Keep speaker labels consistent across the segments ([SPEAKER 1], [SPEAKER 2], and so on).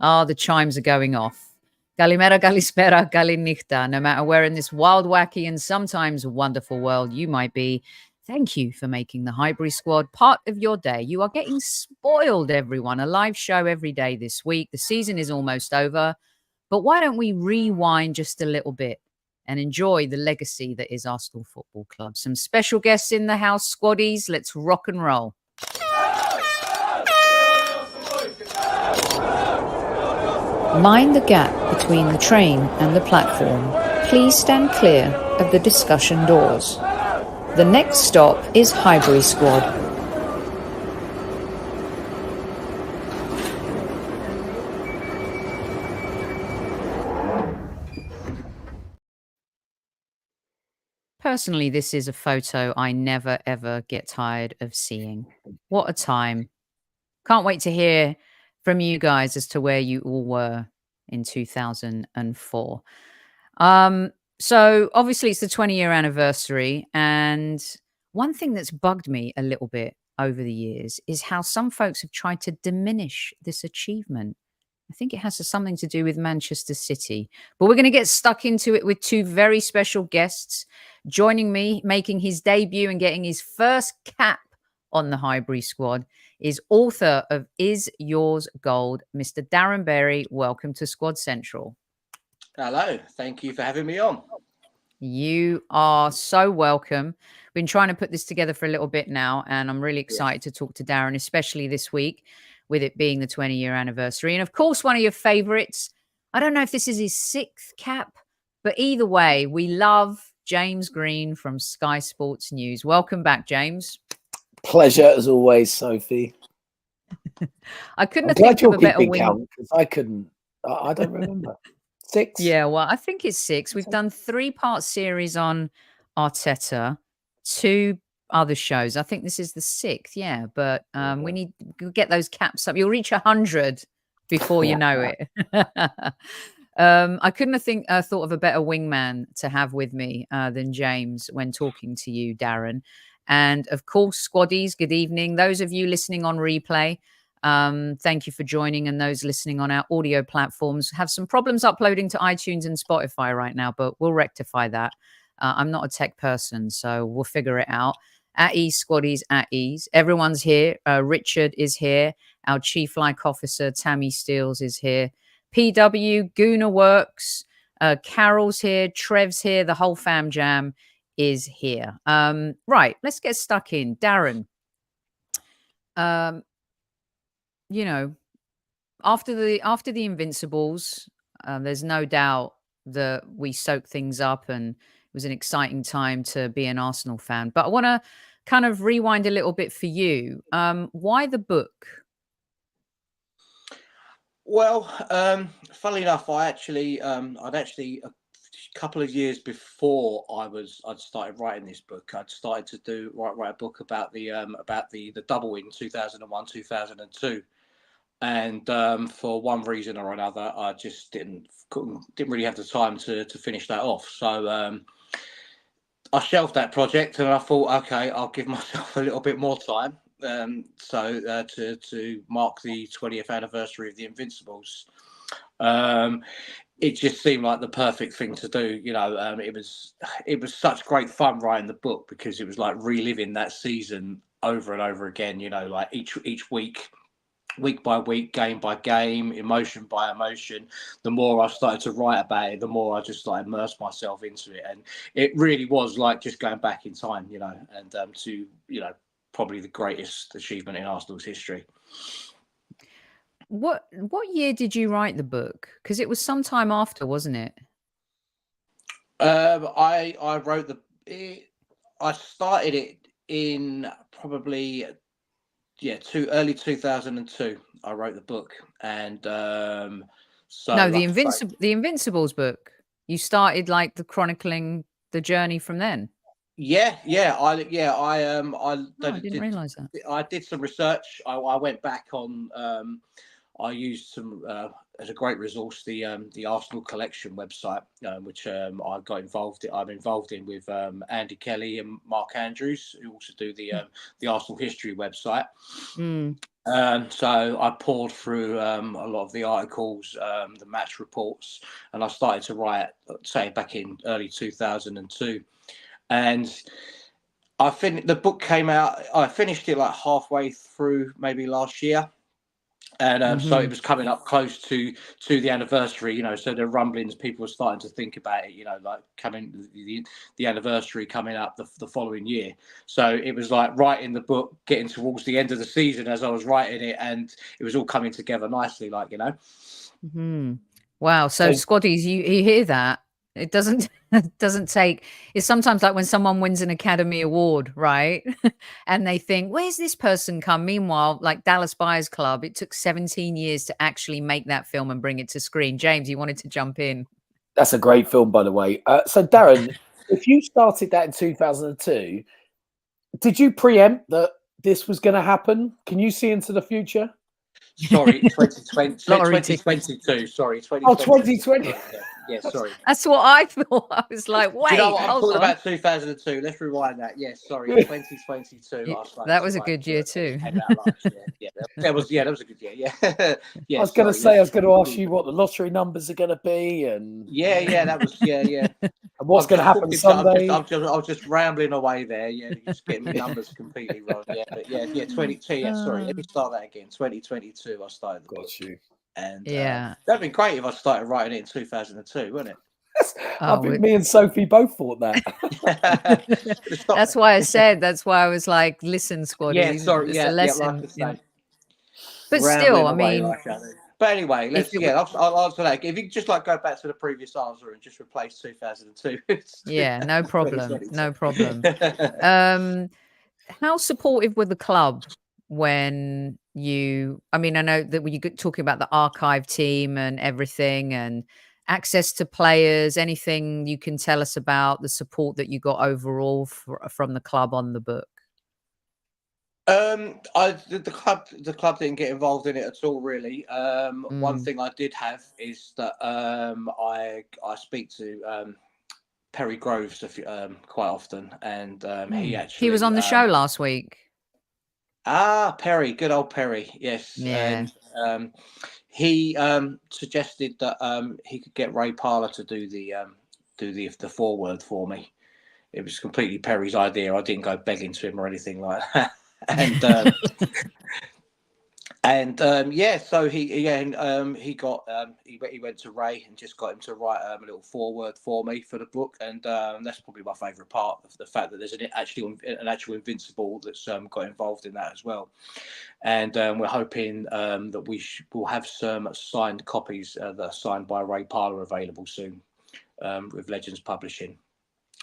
[SPEAKER 1] Ah, the chimes are going off. Kalimera, kalispera, kalinichta. No matter where in this wild, wacky, and sometimes wonderful world you might be, thank you for making the Highbury Squad part of your day. You are getting spoiled, everyone. A live show every day this week. The season is almost over. But why don't we rewind just a little bit and enjoy the legacy that is Arsenal Football Club? Some special guests in the house, squaddies. Let's rock and roll. Mind the gap between the train and the platform. Please stand clear of the discussion doors. The next stop is Highbury Squad. Personally, this is a photo I never, ever get tired of seeing. What a time. Can't wait to hear from you guys as to where you all were in 2004. So obviously it's the 20-year anniversary. And one thing that's bugged me a little bit over the years is how some folks have tried to diminish this achievement. I think it has something to do with Manchester City. But we're going to get stuck into it with two very special guests. Joining me, making his debut and getting his first cap on the Highbury Squad is author of Is Yours Gold, Mr. Darren Berry. Welcome to Squad Central.
[SPEAKER 2] Hello. Thank you for having me on.
[SPEAKER 1] You are so welcome. Been trying to put this together for a little bit now, and I'm really excited to talk to Darren, especially this week, with it being the 20-year anniversary. And of course, one of your favorites. I don't know if this is his 6th cap, but either way, we love James Green from Sky Sports News. Welcome back, James.
[SPEAKER 3] Pleasure as always, Sophie.
[SPEAKER 1] I couldn't think of a better wing.
[SPEAKER 3] Because I couldn't. I don't remember. 6?
[SPEAKER 1] Yeah, well, I think it's 6. We've done 3-part series on Arteta, 2 other shows. I think this is the 6th, yeah. But we need to get those caps up. You'll reach 100 before you know it. I couldn't have thought of a better wingman to have with me than James when talking to you, Darren. And of course, squaddies, good evening. Those of you listening on replay, thank you for joining. And those listening on our audio platforms have some problems uploading to iTunes and Spotify right now, but we'll rectify that. I'm not a tech person, so we'll figure it out. At ease, squaddies, at ease. Everyone's here. Richard is here. Our chief like officer, Tammy Steels, is here. PW, Guna Works, Carol's here, Trev's here, the whole fam jam is here. Right, let's get stuck in. Darren, you know, after the Invincibles, there's no doubt that we soaked things up and it was an exciting time to be an Arsenal fan. But I want to kind of rewind a little bit for you. Why the book?
[SPEAKER 2] Well, funnily enough, I'd actually a couple of years before I'd started writing this book. I'd started to write a book about the double in 2001, 2002, and for one reason or another, I just didn't really have the time to finish that off. So I shelved that project, and I thought, okay, I'll give myself a little bit more time. So to mark the 20th anniversary of the Invincibles, it just seemed like the perfect thing to do. You know, it was such great fun writing the book because it was like reliving that season over and over again. You know, like each week by week, game by game, emotion by emotion. The more I started to write about it, the more I just like immersed myself into it, and it really was like just going back in time. You know, and to probably the greatest achievement in Arsenal's history.
[SPEAKER 1] What year did you write the book? Because it was some time after, wasn't it?
[SPEAKER 2] I wrote I started it in probably early 2002. I wrote the book, and so
[SPEAKER 1] no, the Invincibles book. You started like the chronicling the journey from then.
[SPEAKER 2] I
[SPEAKER 1] didn't realize that.
[SPEAKER 2] I did some research. I went back on I used some as a great resource the Arsenal Collection website, which I'm involved in with Andy Kelly and Mark Andrews, who also do the Arsenal History website. So I poured through a lot of the articles, the match reports, and I started to write, say, back in early 2002. And the book came out. I finished it like halfway through, maybe last year. And so it was coming up close to the anniversary, so the rumblings, people were starting to think about it, like coming the anniversary coming up the following year. So it was like writing the book, getting towards the end of the season as I was writing it, and it was all coming together nicely,
[SPEAKER 1] Wow. So Squaddies, you hear that? It doesn't take. It's sometimes like when someone wins an Academy Award, right? And they think, where's this person come? Meanwhile, like Dallas Buyers Club, it took 17 years to actually make that film and bring it to screen. James, you wanted to jump in.
[SPEAKER 3] That's a great film, by the way. So Darren, if you started that in 2002, did you preempt that this was going to happen? Can you see into the future?
[SPEAKER 2] Sorry, 2020, 2022. Sorry, 2020.
[SPEAKER 3] Oh, 2020.
[SPEAKER 2] Yeah, sorry.
[SPEAKER 1] That's what I thought. I was like, wait,
[SPEAKER 2] Do you know what? I'm talking
[SPEAKER 1] on.
[SPEAKER 2] about 2002. Let's rewind that. Yes, sorry, 2022.
[SPEAKER 1] That was a good year too.
[SPEAKER 2] That was a good year. Yeah.
[SPEAKER 3] I was going to ask you what the lottery numbers are going to be, and
[SPEAKER 2] that was and
[SPEAKER 3] what's going to happen Sunday.
[SPEAKER 2] I was just rambling away there. Yeah, just getting the numbers completely wrong. Yeah, but 2022. Yeah, sorry. Let me start that again. 2022. I started the book.
[SPEAKER 3] Got you.
[SPEAKER 2] And that'd been great if I started writing it in 2002, wouldn't it?
[SPEAKER 3] I think me and Sophie both thought that.
[SPEAKER 1] That's why I said. That's why I was like, "Listen, Squaddies,
[SPEAKER 2] it's a
[SPEAKER 1] lesson."
[SPEAKER 2] Like
[SPEAKER 1] but still, I mean.
[SPEAKER 2] But anyway, I'll answer that. If you just like go back to the previous answer and just replace 2002.
[SPEAKER 1] Yeah, no problem. No problem. How supportive were the club when I mean, I know that when you're talking about the archive team and everything and access to players, anything you can tell us about the support that you got overall from the club on the book?
[SPEAKER 2] The club didn't get involved in it at all, really. One thing I did have is that I speak to Perry Groves quite often, and he
[SPEAKER 1] was on the show last week.
[SPEAKER 2] Perry, good old Perry, yes.
[SPEAKER 1] Yeah.
[SPEAKER 2] And he suggested that he could get Ray Parlour to do the foreword for me. It was completely Perry's idea. I didn't go begging to him or anything like that. So he went to Ray and just got him to write a little foreword for me for the book, and that's probably my favourite part of the fact that there's an actual Invincible that's got involved in that as well. And we're hoping that we'll have some signed copies that are signed by Ray Parlour available soon with Legends Publishing.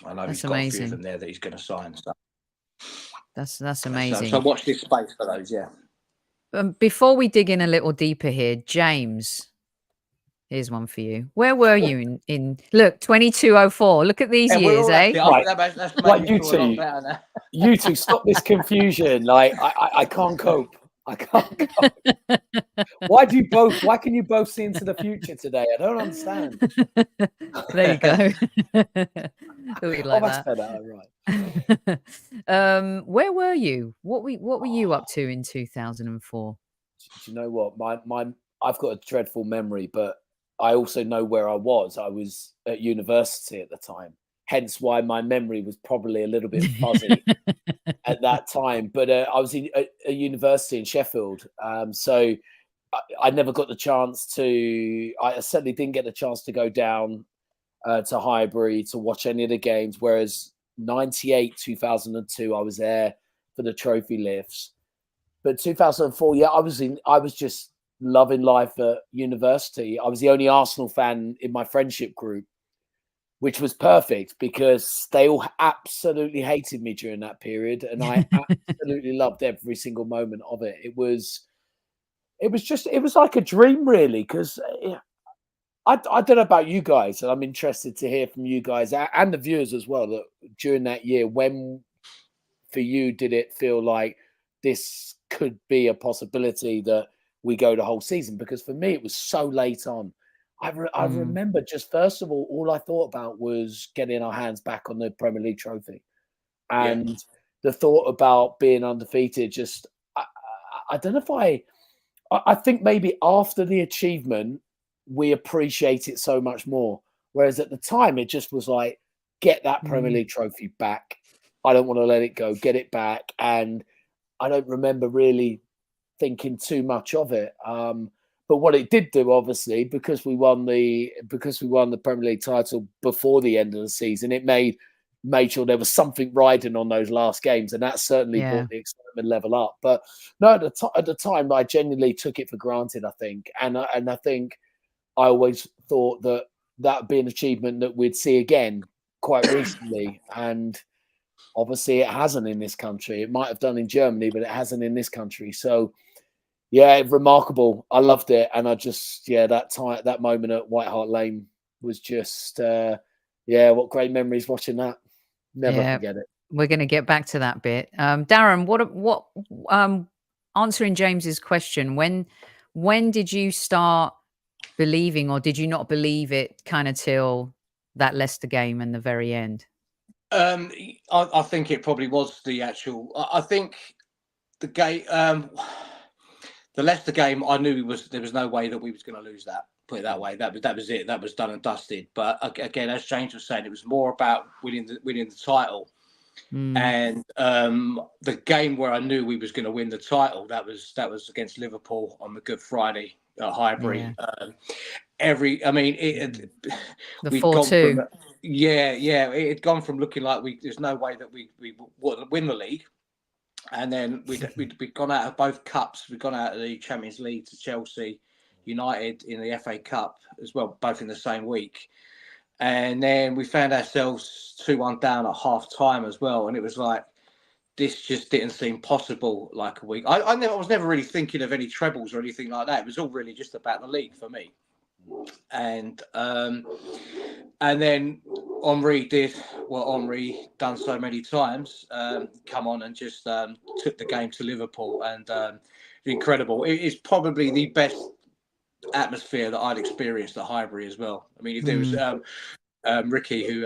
[SPEAKER 2] I know he's got a few of them there that he's going to sign. So.
[SPEAKER 1] That's amazing.
[SPEAKER 2] So watch this space for those, yeah.
[SPEAKER 1] Before we dig in a little deeper here, James, here's one for you. Where were you in look, 2204? Look at these years, eh?
[SPEAKER 3] Right, you two, stop this confusion. Like, I can't cope. I can't cope. Why can you both see into the future today? I don't understand.
[SPEAKER 1] There you go. We like that.
[SPEAKER 3] Right.
[SPEAKER 1] Where were you? What were you up to in 2004?
[SPEAKER 3] Do you know what? I've got a dreadful memory, but I also know where I was. I was at university at the time, hence why my memory was probably a little bit fuzzy at that time. But I was in a university in Sheffield, so I never got the chance to. I certainly didn't get the chance to go down to Highbury to watch any of the games. Whereas 98, 2002, I was there for the trophy lifts. But 2004, yeah, I was just loving life at university. I was the only Arsenal fan in my friendship group, which was perfect because they all absolutely hated me during that period, and I absolutely loved every single moment of it. It was like a dream, really, because I don't know about you guys, and I'm interested to hear from you guys and the viewers as well, that during that year, when for you did it feel like this could be a possibility that we go the whole season, because for me it was so late on. I remember just first of all I thought about was getting our hands back on the Premier League trophy, and the thought about being undefeated. Just I don't know if I think maybe after the achievement we appreciate it so much more, whereas at the time it just was like, get that Premier League trophy back. I don't want to let it go. Get it back. And I don't remember really thinking too much of it. But what it did do, obviously, because we won the Premier League title before the end of the season, it made sure there was something riding on those last games, and that certainly brought the excitement level up. But no, at the time, I genuinely took it for granted, I think, and I think I always thought that would be an achievement that we'd see again quite recently, and obviously it hasn't in this country. It might have done in Germany, but it hasn't in this country. So yeah, remarkable. I loved it, and I just that moment at White Hart Lane was just what great memories watching that. Never forget it.
[SPEAKER 1] We're going to get back to that bit. Darren, what answering James's question, when did you start believing, or did you not believe it kind of till that Leicester game and the very end?
[SPEAKER 2] I think it probably was the actual. I think the game, the Leicester game, I knew there was no way that we was going to lose that. Put it that way. That was it. That was done and dusted. But again, as James was saying, it was more about winning the title. And the game where I knew we was going to win the title, that was against Liverpool on the Good Friday at Highbury. The
[SPEAKER 1] 4-2.
[SPEAKER 2] It had gone from looking like there's no way that we would win the league, and then we'd gone out of both cups. We'd gone out of the Champions League to Chelsea United in the FA Cup as well, both in the same week. And then we found ourselves 2-1 down at half time as well. And it was like, this just didn't seem possible like a week. I was never really thinking of any trebles or anything like that. It was all really just about the league for me. And then Henry did what Henry done so many times, come on and just took the game to Liverpool, and incredible. It is probably the best atmosphere that I'd experienced at Highbury as well. I mean, if there was Ricky, who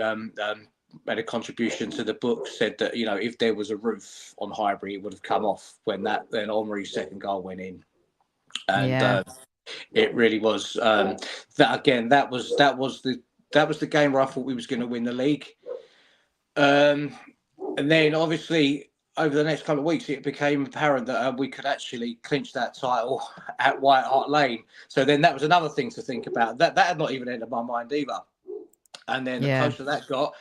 [SPEAKER 2] made a contribution to the book, said that, if there was a roof on Highbury, it would have come off when Henry's second goal went in. And it really was that was the game where I thought we was going to win the league. And then obviously over the next couple of weeks, it became apparent that we could actually clinch that title at White Hart Lane. So then that was another thing to think about. That had not even entered my mind either. And then the closer that got,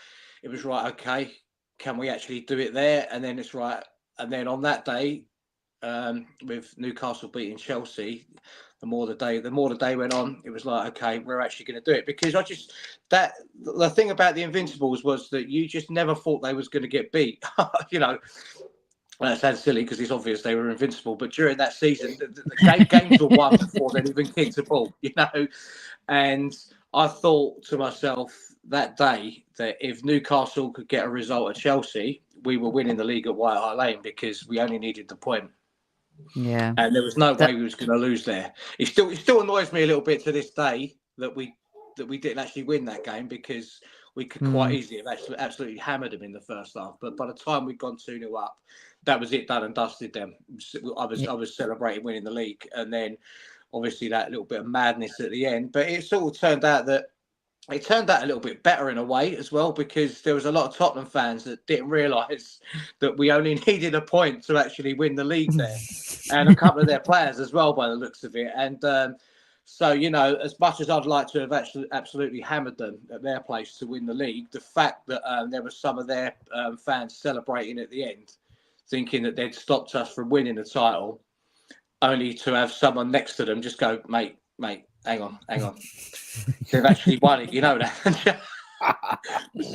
[SPEAKER 2] it was right, okay, can we actually do it there? And then it's right. And then on that day, with Newcastle beating Chelsea, the more the day went on, it was like, okay, we're actually going to do it. Because the thing about the Invincibles was that you just never thought they was going to get beat. That sounds silly because it's obvious they were invincible, but during that season, the games were won before they'd even kicked a ball, And I thought to myself that day that if Newcastle could get a result at Chelsea, we were winning the league at White Hart Lane, because we only needed the point.
[SPEAKER 1] Yeah,
[SPEAKER 2] and there was no way we was going to lose there. It still annoys me a little bit to this day that we didn't actually win that game, because we could quite easily have absolutely hammered them in the first half. But by the time we'd gone 2-0 up, that was it, done and dusted. Them. I was celebrating winning the league, and then obviously that little bit of madness at the end. But it sort of turned out a little bit better in a way as well, because there was a lot of Tottenham fans that didn't realise that we only needed a point to actually win the league there, and a couple of their players as well, by the looks of it. And so, as much as I'd like to have actually absolutely hammered them at their place to win the league, the fact that there were some of their fans celebrating at the end, thinking that they'd stopped us from winning the title, only to have someone next to them just go, mate, hang on. They've actually won it, that.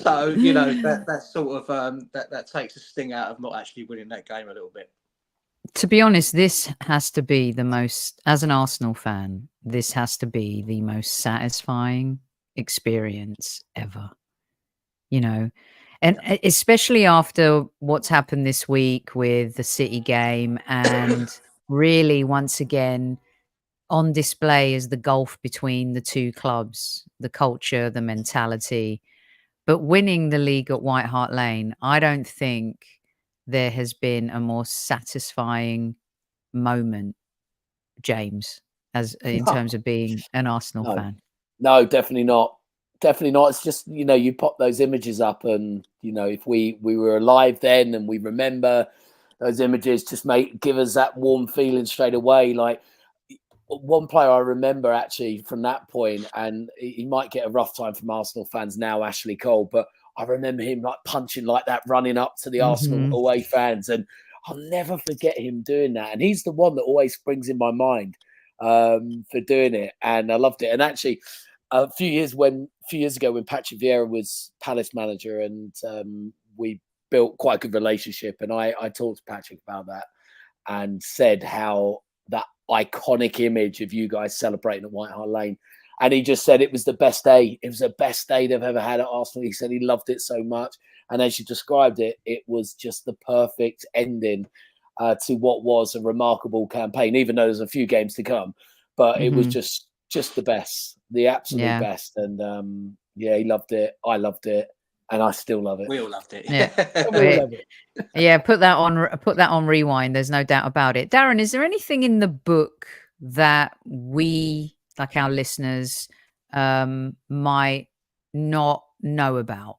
[SPEAKER 2] So, that sort of that takes a sting out of not actually winning that game a little bit.
[SPEAKER 1] To be honest, this has to be the most, as an Arsenal fan, this has to be the most satisfying experience ever. And especially after what's happened this week with the City game, and really once again on display as the gulf between the two clubs, the culture, the mentality. But winning the league at White Hart Lane, I don't think there has been a more satisfying moment, James, as in terms of being an Arsenal fan.
[SPEAKER 3] No, definitely not. Definitely not. It's just, you know, you pop those images up and, you know, if we were alive then and we remember those images, just give us that warm feeling straight away. Like, one player I remember actually from that point, and he might get a rough time from Arsenal fans now, Ashley Cole, but I remember him like punching like that, running up to the Arsenal away fans, and I'll never forget him doing that. And he's the one that always springs in my mind for doing it, and I loved it. And actually, a few years ago when Patrick Vieira was Palace manager, and we built quite a good relationship, and I talked to Patrick about that and said how that iconic image of you guys celebrating at White Hart Lane, and he just said it was the best day. It was the best day they've ever had at Arsenal. He said he loved it so much, and as you described it, it was just the perfect ending to what was a remarkable campaign. Even though there's a few games to come, but it was just the best, the absolute best. And he loved it. I loved it. And I still love it.
[SPEAKER 2] We all loved it.
[SPEAKER 1] Yeah.
[SPEAKER 3] We all love it.
[SPEAKER 1] Yeah, put that on rewind. There's no doubt about it. Darren, is there anything in the book that we, like our listeners, might not know about,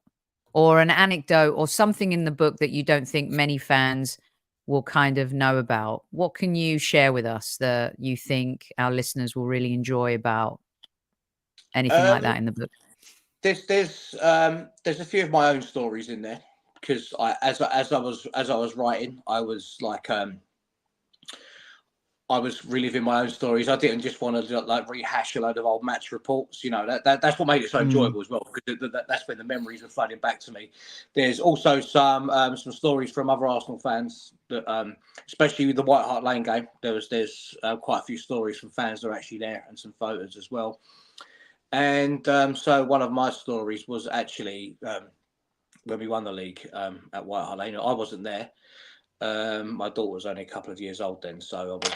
[SPEAKER 1] or an anecdote or something in the book that you don't think many fans will kind of know about? What can you share with us that you think our listeners will really enjoy about anything like that in the book?
[SPEAKER 2] There's a few of my own stories in there, because as I was writing, I was like I was reliving my own stories. I didn't just want to like rehash a load of old match reports. You know, that's what made it so enjoyable as well, because that's when the memories were flooding back to me. There's also some stories from other Arsenal fans that, especially with the White Hart Lane game, there's quite a few stories from fans that are actually there, and some photos as well. And so one of my stories was actually when we won the league at White Hart Lane. I wasn't there. My daughter was only a couple of years old then, so I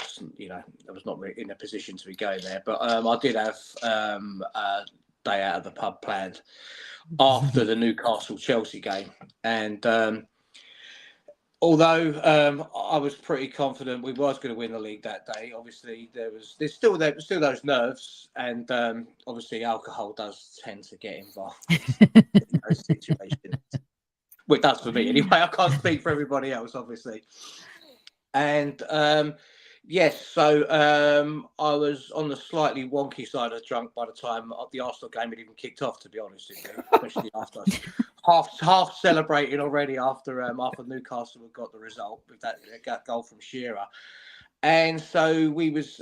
[SPEAKER 2] was not really in a position to be going there. But I did have a day out of the pub planned after the Newcastle-Chelsea game. And although I was pretty confident we was going to win the league that day, obviously there's still those nerves, and obviously alcohol does tend to get involved in those situations. Well, it does for me anyway. I can't speak for everybody else, obviously. And yes, so I was on the slightly wonky side of drunk by the time the Arsenal game had even kicked off, to be honest with you, especially after half celebrating already after Newcastle had got the result with that goal from Shearer. And so we was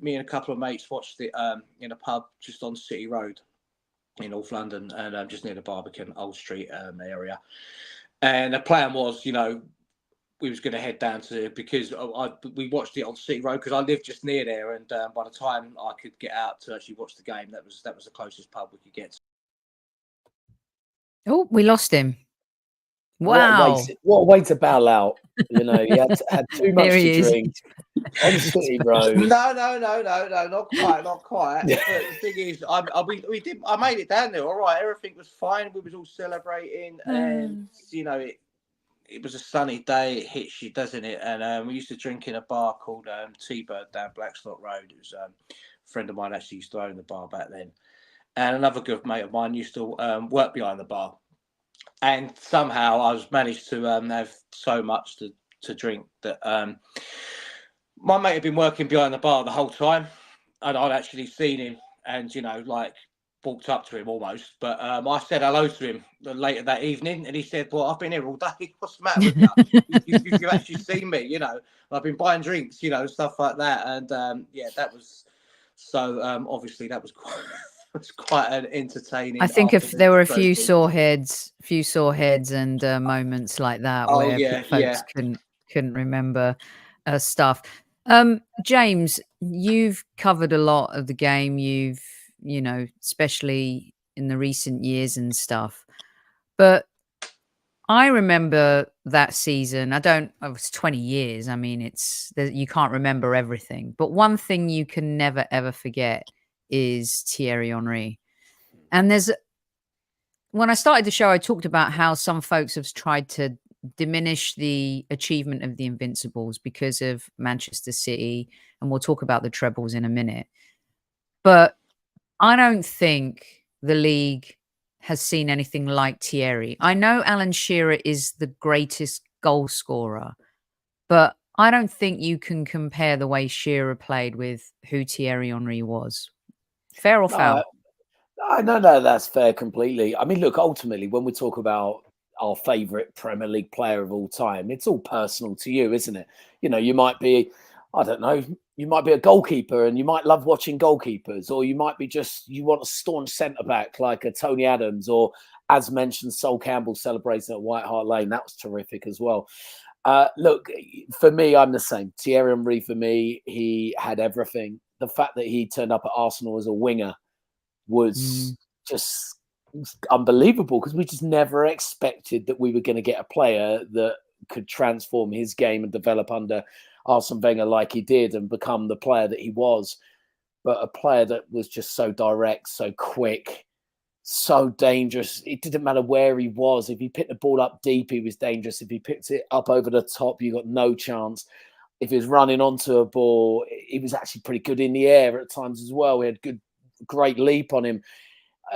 [SPEAKER 2] me and a couple of mates watched it in a pub just on City Road in North London, and just near the Barbican Old Street area. And the plan was, we was going to head down to, because we watched it on City Road, because I lived just near there, and by the time I could get out to actually watch the game, that was the closest pub we could get to.
[SPEAKER 1] Oh, we lost him. Wow.
[SPEAKER 3] What a way to bow out. He had too much to drink on City Road.
[SPEAKER 2] No, not quite. But the thing is, I made it down there all right. Everything was fine. We was all celebrating, and it was a sunny day. It hits you, doesn't it? And we used to drink in a bar called T-Bird down Blackstock Road. It was a friend of mine actually used to own the bar back then, and another good mate of mine used to work behind the bar. And somehow I was managed to have so much to drink that my mate had been working behind the bar the whole time, and I'd actually seen him and, walked up to him almost. But I said hello to him later that evening, and he said, well, I've been here all day. What's the matter with you? You've actually seen me, I've been buying drinks, stuff like that. And that was so obviously that was quite... It's quite an entertaining.
[SPEAKER 1] I think if there were a few sore heads and moments like that where folks couldn't remember stuff. James, you've covered a lot of the game. You've, especially in the recent years and stuff. But I remember that season. It was 20 years. I mean, you can't remember everything. But one thing you can never, ever forget is Thierry Henry. And when I started the show, I talked about how some folks have tried to diminish the achievement of the Invincibles because of Manchester City. And we'll talk about the trebles in a minute. But I don't think the league has seen anything like Thierry. I know Alan Shearer is the greatest goal scorer, but I don't think you can compare the way Shearer played with who Thierry Henry was. Fair or foul?
[SPEAKER 3] No, that's fair completely. I mean, look, ultimately, when we talk about our favourite Premier League player of all time, it's all personal to you, isn't it? You know, you might be, I don't know, you might be a goalkeeper and you might love watching goalkeepers, or you might be you want a staunch centre-back like a Tony Adams, or as mentioned, Sol Campbell celebrating at White Hart Lane. That was terrific as well. Look, for me, I'm the same. Thierry Henry, for me, he had everything. The fact that he turned up at Arsenal as a winger was just unbelievable, because we just never expected that we were going to get a player that could transform his game and develop under Arsene Wenger like he did and become the player that he was. But a player that was just so direct, so quick, so dangerous. It didn't matter where he was. If he picked the ball up deep, he was dangerous. If he picked it up over the top, you got no chance. If he was running onto a ball, he was actually pretty good in the air at times as well. He had great leap on him.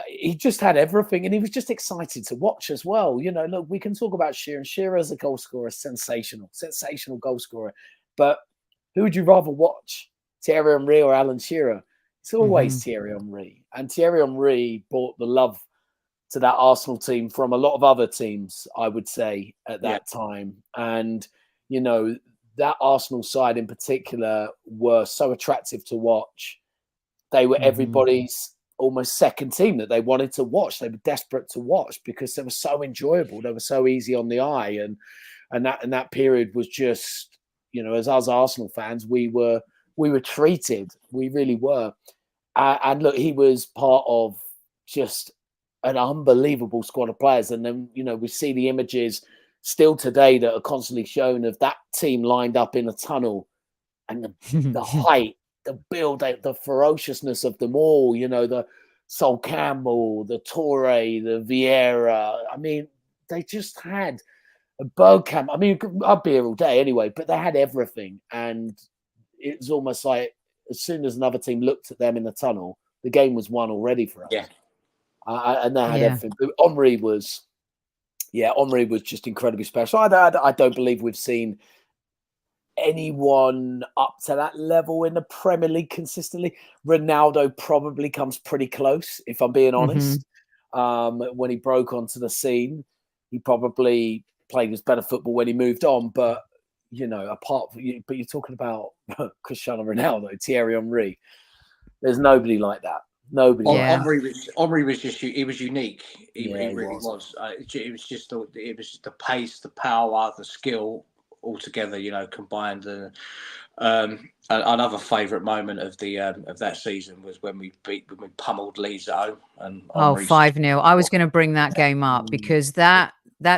[SPEAKER 3] He just had everything, and he was just excited to watch as well. You know, look, we can talk about Shearer, and Shearer as a goal scorer, sensational goal scorer. But who would you rather watch, Thierry Henry or Alan Shearer? It's always Thierry Henry. And Thierry Henry brought the love to that Arsenal team from a lot of other teams, I would say, at that time. And, you know, that Arsenal side in particular were so attractive to watch. They were everybody's almost second team that they wanted to watch. They were desperate to watch because they were so enjoyable. They were so easy on the eye. And that period was just, you know, as us Arsenal fans, we were treated. We really were. And look, he was part of just an unbelievable squad of players. And then, you know, we see the images still today that are constantly shown of that team lined up in a tunnel, and the height, the build, the ferociousness of them all, you know, the Sol Campbell, the Toure, the Vieira. I mean, they just had a Bergkamp. I mean, I'd be here all day anyway, but they had everything. And it was almost like as soon as another team looked at them in the tunnel, the game was won already for us.
[SPEAKER 2] Yeah.
[SPEAKER 3] And they had everything. But Henry was just incredibly special. I don't believe we've seen anyone up to that level in the Premier League consistently. Ronaldo probably comes pretty close, if I'm being honest. When he broke onto the scene, he probably played his better football when he moved on. But, you know, but you're talking about Cristiano Ronaldo, Thierry Henry. There's nobody like that. Nobody.
[SPEAKER 2] Henry was just, he was unique. He really was. It was just the pace, the power, the skill all together, you know, combined. Another favourite moment of that season was when we pummeled Leeds at home. And
[SPEAKER 1] 5-0. I was going to bring that game up because that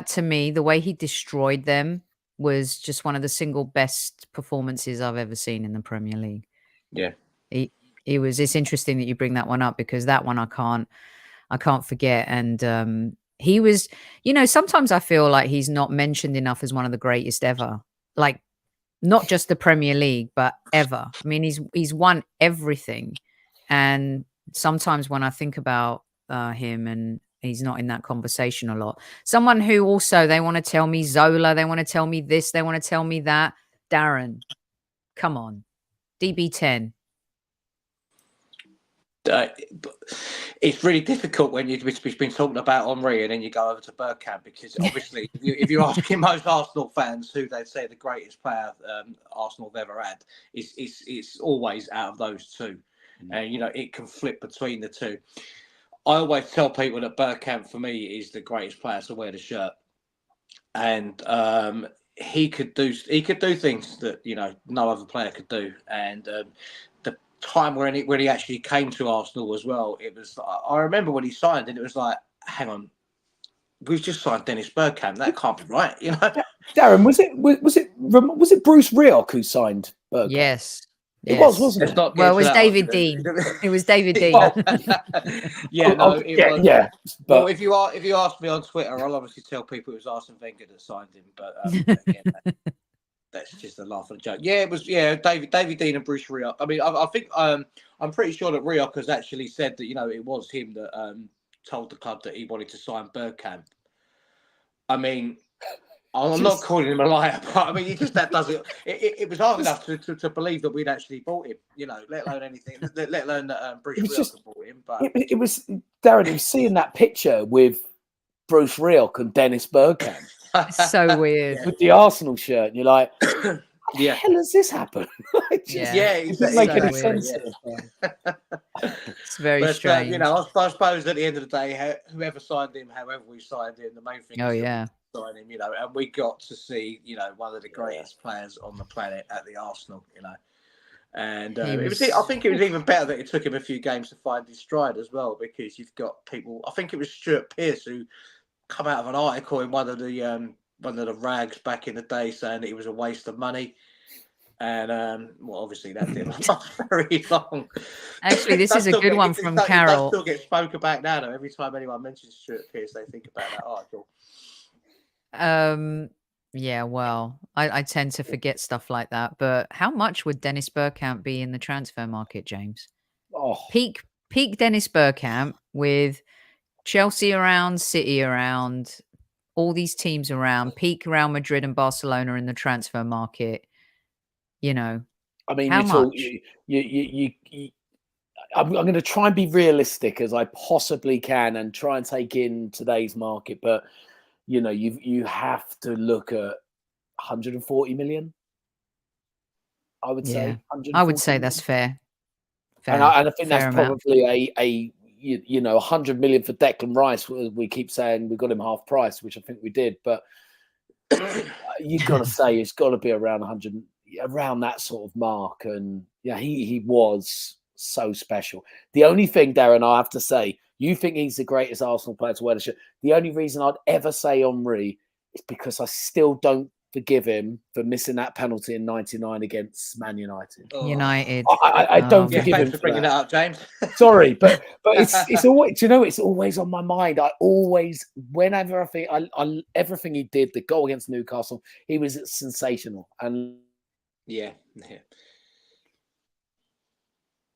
[SPEAKER 1] to me, the way he destroyed them was just one of the single best performances I've ever seen in the Premier League.
[SPEAKER 2] Yeah.
[SPEAKER 1] It's interesting that you bring that one up, because that one I can't forget. And he was, you know, sometimes I feel like he's not mentioned enough as one of the greatest ever. Like, not just the Premier League, but ever. I mean, he's won everything. And sometimes when I think about him, and he's not in that conversation a lot. Someone who also, they want to tell me Zola, they want to tell me this, they want to tell me that. Darren, come on. DB10.
[SPEAKER 2] It's really difficult when you've been talking about Henry and then you go over to Bergkamp, because obviously if you're asking most Arsenal fans who they'd say the greatest player Arsenal have ever had, it's always out of those two. And, you know, it can flip between the two. I always tell people that Bergkamp for me is the greatest player to wear the shirt. And he could do things that, you know, no other player could do. And the time when he actually came to Arsenal as well, it was, I remember when he signed and it was like, hang on, we've just signed Dennis Burham. That can't be right, you know.
[SPEAKER 3] Darren, was it Bruce Rioch who signed Bergkamp?
[SPEAKER 1] Yes.
[SPEAKER 3] It was, wasn't it?
[SPEAKER 1] Well, it was David Dean. It was David Dean.
[SPEAKER 2] Yeah, no, it was.
[SPEAKER 3] Yeah.
[SPEAKER 2] Well, if you ask me on Twitter, I'll obviously tell people it was Arsene Wenger that signed him. But again, that's just a laugh and a joke. Yeah, it was. Yeah, David Dean and Bruce Rioch. I mean, I think I'm pretty sure that Rioch has actually said that it was him that told the club that he wanted to sign Bergkamp. I mean, I'm not calling him a liar, but I mean, that doesn't. It was hard enough to believe that we'd actually bought him, let alone anything, let alone that Bruce Rioch had bought him. But
[SPEAKER 3] it was Darren. He was seeing that picture with Bruce Rioch and Dennis Burham.
[SPEAKER 1] It's so weird
[SPEAKER 3] with the Arsenal shirt, and you're like, how the
[SPEAKER 2] yeah,
[SPEAKER 3] hell has this happened?
[SPEAKER 2] it
[SPEAKER 3] doesn't make any sense.
[SPEAKER 1] It's very strange.
[SPEAKER 2] I suppose at the end of the day, whoever signed him, however we signed him, the main thing. Sign him, and we got to see, one of the greatest players on the planet at the Arsenal, and I think it was even better that it took him a few games to find his stride as well, because you've got people. I think it was Stuart Pearce who come out of an article in one of the rags back in the day saying that he was a waste of money. And obviously that didn't last very long.
[SPEAKER 1] Actually, this is a good one from Carol.
[SPEAKER 2] It still gets spoken about now, though. Every time anyone mentions Stuart Pearce, they think about that article.
[SPEAKER 1] Yeah, well, I tend to forget stuff like that. But how much would Dennis Burham be in the transfer market, James? Peak Dennis Burham with Chelsea around, City around, all these teams around, peak Real Madrid and Barcelona in the transfer market. I
[SPEAKER 3] mean,
[SPEAKER 1] how much?
[SPEAKER 3] I'm going to try and be realistic as I possibly can and try and take in today's market, but you have to look at 140 million. I would say.
[SPEAKER 1] I would say that's fair.
[SPEAKER 3] And I think that's probably a 100 million for Declan Rice. We keep saying we got him half price, which I think we did, but you've got to say it's got to be around 100, around that sort of mark. And he was so special. The only thing, Darren, I have to say, you think he's the greatest Arsenal player to wear the shirt. The only reason I'd ever say Henry is because I still don't forgive him for missing that penalty in '99 against Man United.
[SPEAKER 1] United.
[SPEAKER 3] I don't forgive him
[SPEAKER 2] for bringing that up, James.
[SPEAKER 3] Sorry, but it's always, it's always on my mind. I always, whenever I think everything he did, the goal against Newcastle, he was sensational. And
[SPEAKER 2] yeah.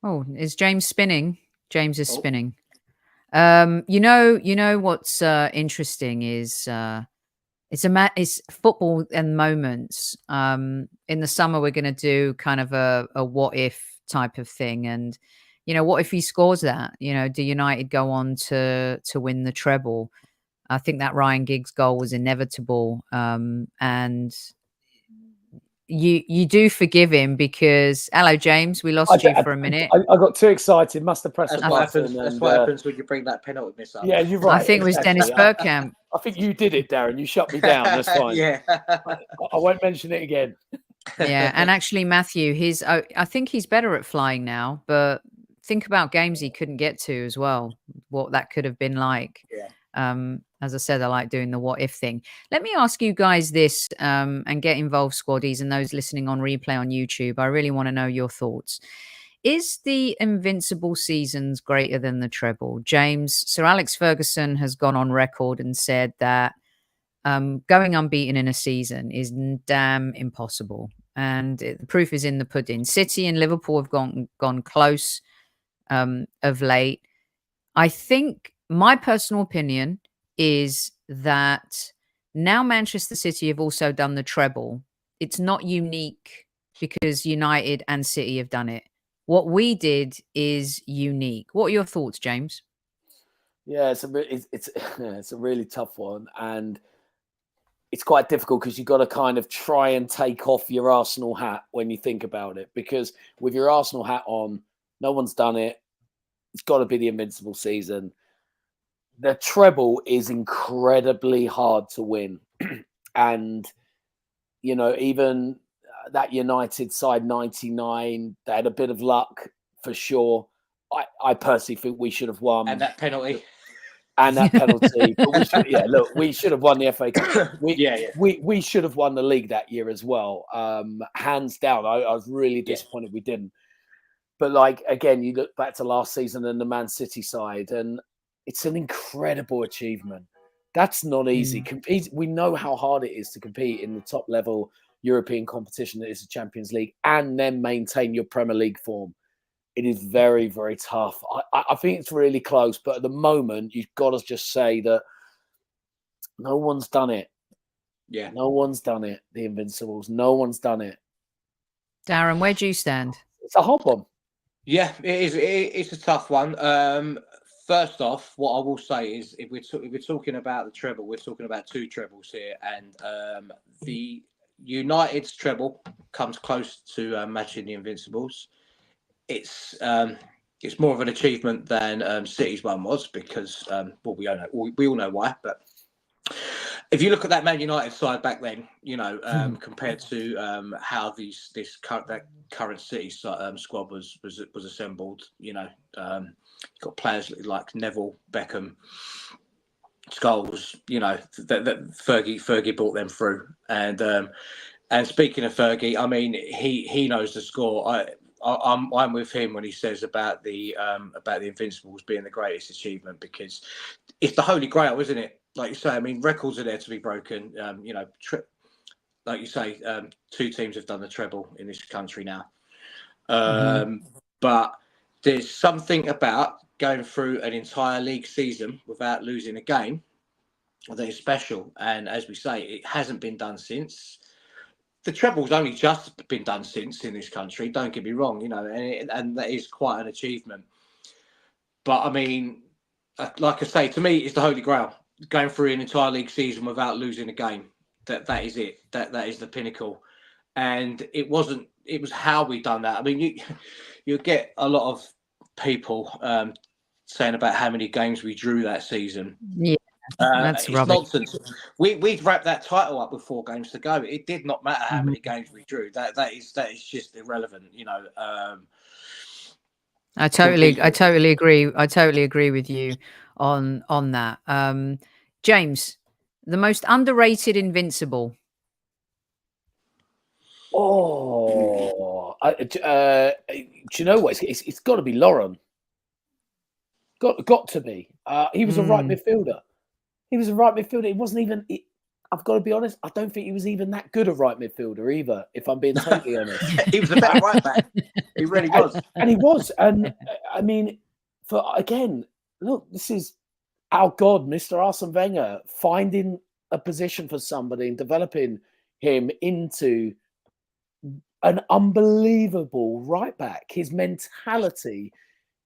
[SPEAKER 1] Oh, is James spinning? James is spinning. What's interesting is it's football and moments. In the summer, we're going to do kind of a what if type of thing, and what if he scores that? Do United go on to win the treble? I think that Ryan Giggs goal was inevitable, and you do forgive him because hello James, we lost you for a minute.
[SPEAKER 3] I got too excited, must have pressed
[SPEAKER 2] that's what happens when you bring that penalty miss up.
[SPEAKER 3] Yeah, you're right.
[SPEAKER 1] I think it was Dennis Burham.
[SPEAKER 3] I think you did it, Darren. You shut me down. That's fine.
[SPEAKER 2] Yeah.
[SPEAKER 3] I won't mention it again.
[SPEAKER 1] Yeah, and actually Matthew, I think he's better at flying now, but think about games he couldn't get to as well, what that could have been like. As I said, I like doing the what if thing. Let me ask you guys this, and get involved, squaddies, and those listening on replay on YouTube. I really want to know your thoughts. Is the Invincible seasons greater than the treble? James, Sir Alex Ferguson has gone on record and said that going unbeaten in a season is damn impossible. And the proof is in the pudding. City and Liverpool have gone close of late. I think my personal opinion is that now Manchester City have also done the treble. It's not unique because United and City have done it. What we did is unique. What are your thoughts, James?
[SPEAKER 3] Yeah, it's a really tough one, and it's quite difficult because you've got to kind of try and take off your Arsenal hat when you think about it, because with your Arsenal hat on, no one's done it. It's got to be the Invincible season. The treble is incredibly hard to win. And, even that United side 99, they had a bit of luck for sure. I personally think we should have won.
[SPEAKER 2] And that penalty.
[SPEAKER 3] and that penalty. But we should have won the FA Cup. We should have won the league that year as well. Hands down. I was really disappointed we didn't. But like, again, you look back to last season and the Man City side, and it's an incredible achievement. That's not easy. We know how hard it is to compete in the top level European competition that is the Champions League and then maintain your Premier League form. It is very, very tough. I think it's really close, but at the moment, you've got to just say that no one's done it.
[SPEAKER 2] Yeah.
[SPEAKER 3] No one's done it. The Invincibles. No one's done it.
[SPEAKER 1] Darren, where do you stand?
[SPEAKER 3] It's a hard one.
[SPEAKER 2] Yeah, it is. It's a tough one. First off, what I will say is, if we're talking about the treble, we're talking about two trebles here, and the United's treble comes close to matching the Invincibles. It's more of an achievement than City's one was, because we all know why. But if you look at that Man United side back then, compared to how that current City squad was assembled, you've got players like Neville, Beckham, Scholes, that Fergie brought them through. And speaking of Fergie, I mean, he knows the score. I'm with him when he says about the Invincibles being the greatest achievement, because it's the holy grail, isn't it? Like you say, I mean, records are there to be broken. Like you say, two teams have done the treble in this country now. But there's something about going through an entire league season without losing a game that is special. And as we say, it hasn't been done since. The treble's only just been done since in this country. Don't get me wrong, and that is quite an achievement. But I mean, like I say, to me, it's the holy grail. Going through an entire league season without losing a game. That is it. That is the pinnacle. And it was how we done that. I mean, you get a lot of people saying about how many games we drew that season.
[SPEAKER 1] Yeah, that's
[SPEAKER 2] it's
[SPEAKER 1] rubbish.
[SPEAKER 2] Nonsense. We'd wrapped that title up with 4 games to go. It did not matter how many games we drew. That is just irrelevant.
[SPEAKER 1] I totally agree. I totally agree with you on that. James, the most underrated Invincible.
[SPEAKER 3] Oh, do you know what? It's got to be Lauren. Got to be. He was a right midfielder. He wasn't even. I've got to be honest. I don't think he was even that good a right midfielder either. If I'm being totally honest,
[SPEAKER 2] he was a better right back. He really was,
[SPEAKER 3] and he was. And I mean, look, this is our God, Mr. Arsene Wenger, finding a position for somebody and developing him into an unbelievable right back. His mentality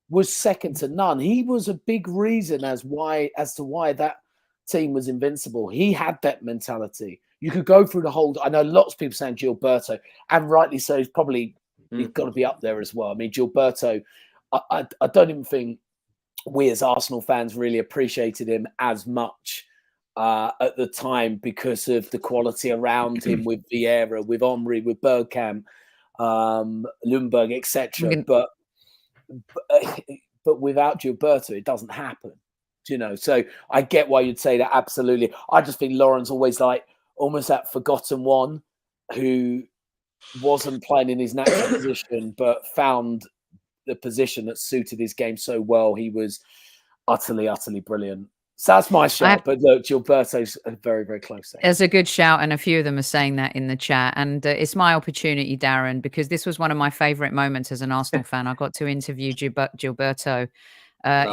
[SPEAKER 3] was second to none. He was a big reason as to why that team was invincible. He had that mentality. You could go through the whole. I know lots of people saying Gilberto, and rightly so. He's got to be up there as well. I mean, Gilberto. I don't even think we as Arsenal fans really appreciated him as much at the time because of the quality around him with Vieira, with Omri, with Bergkamp, Lundberg, etc. But without Gilberto, it doesn't happen. So I get why you'd say that. Absolutely. I just think Lauren's always like almost that forgotten one who wasn't playing in his natural position, but found the position that suited his game so well. He was utterly, utterly brilliant. So that's my shout. But look, Gilberto's very, very close.
[SPEAKER 1] There's a good shout, and a few of them are saying that in the chat. And it's my opportunity, Darren, because this was one of my favourite moments as an Arsenal fan. I got to interview Gilberto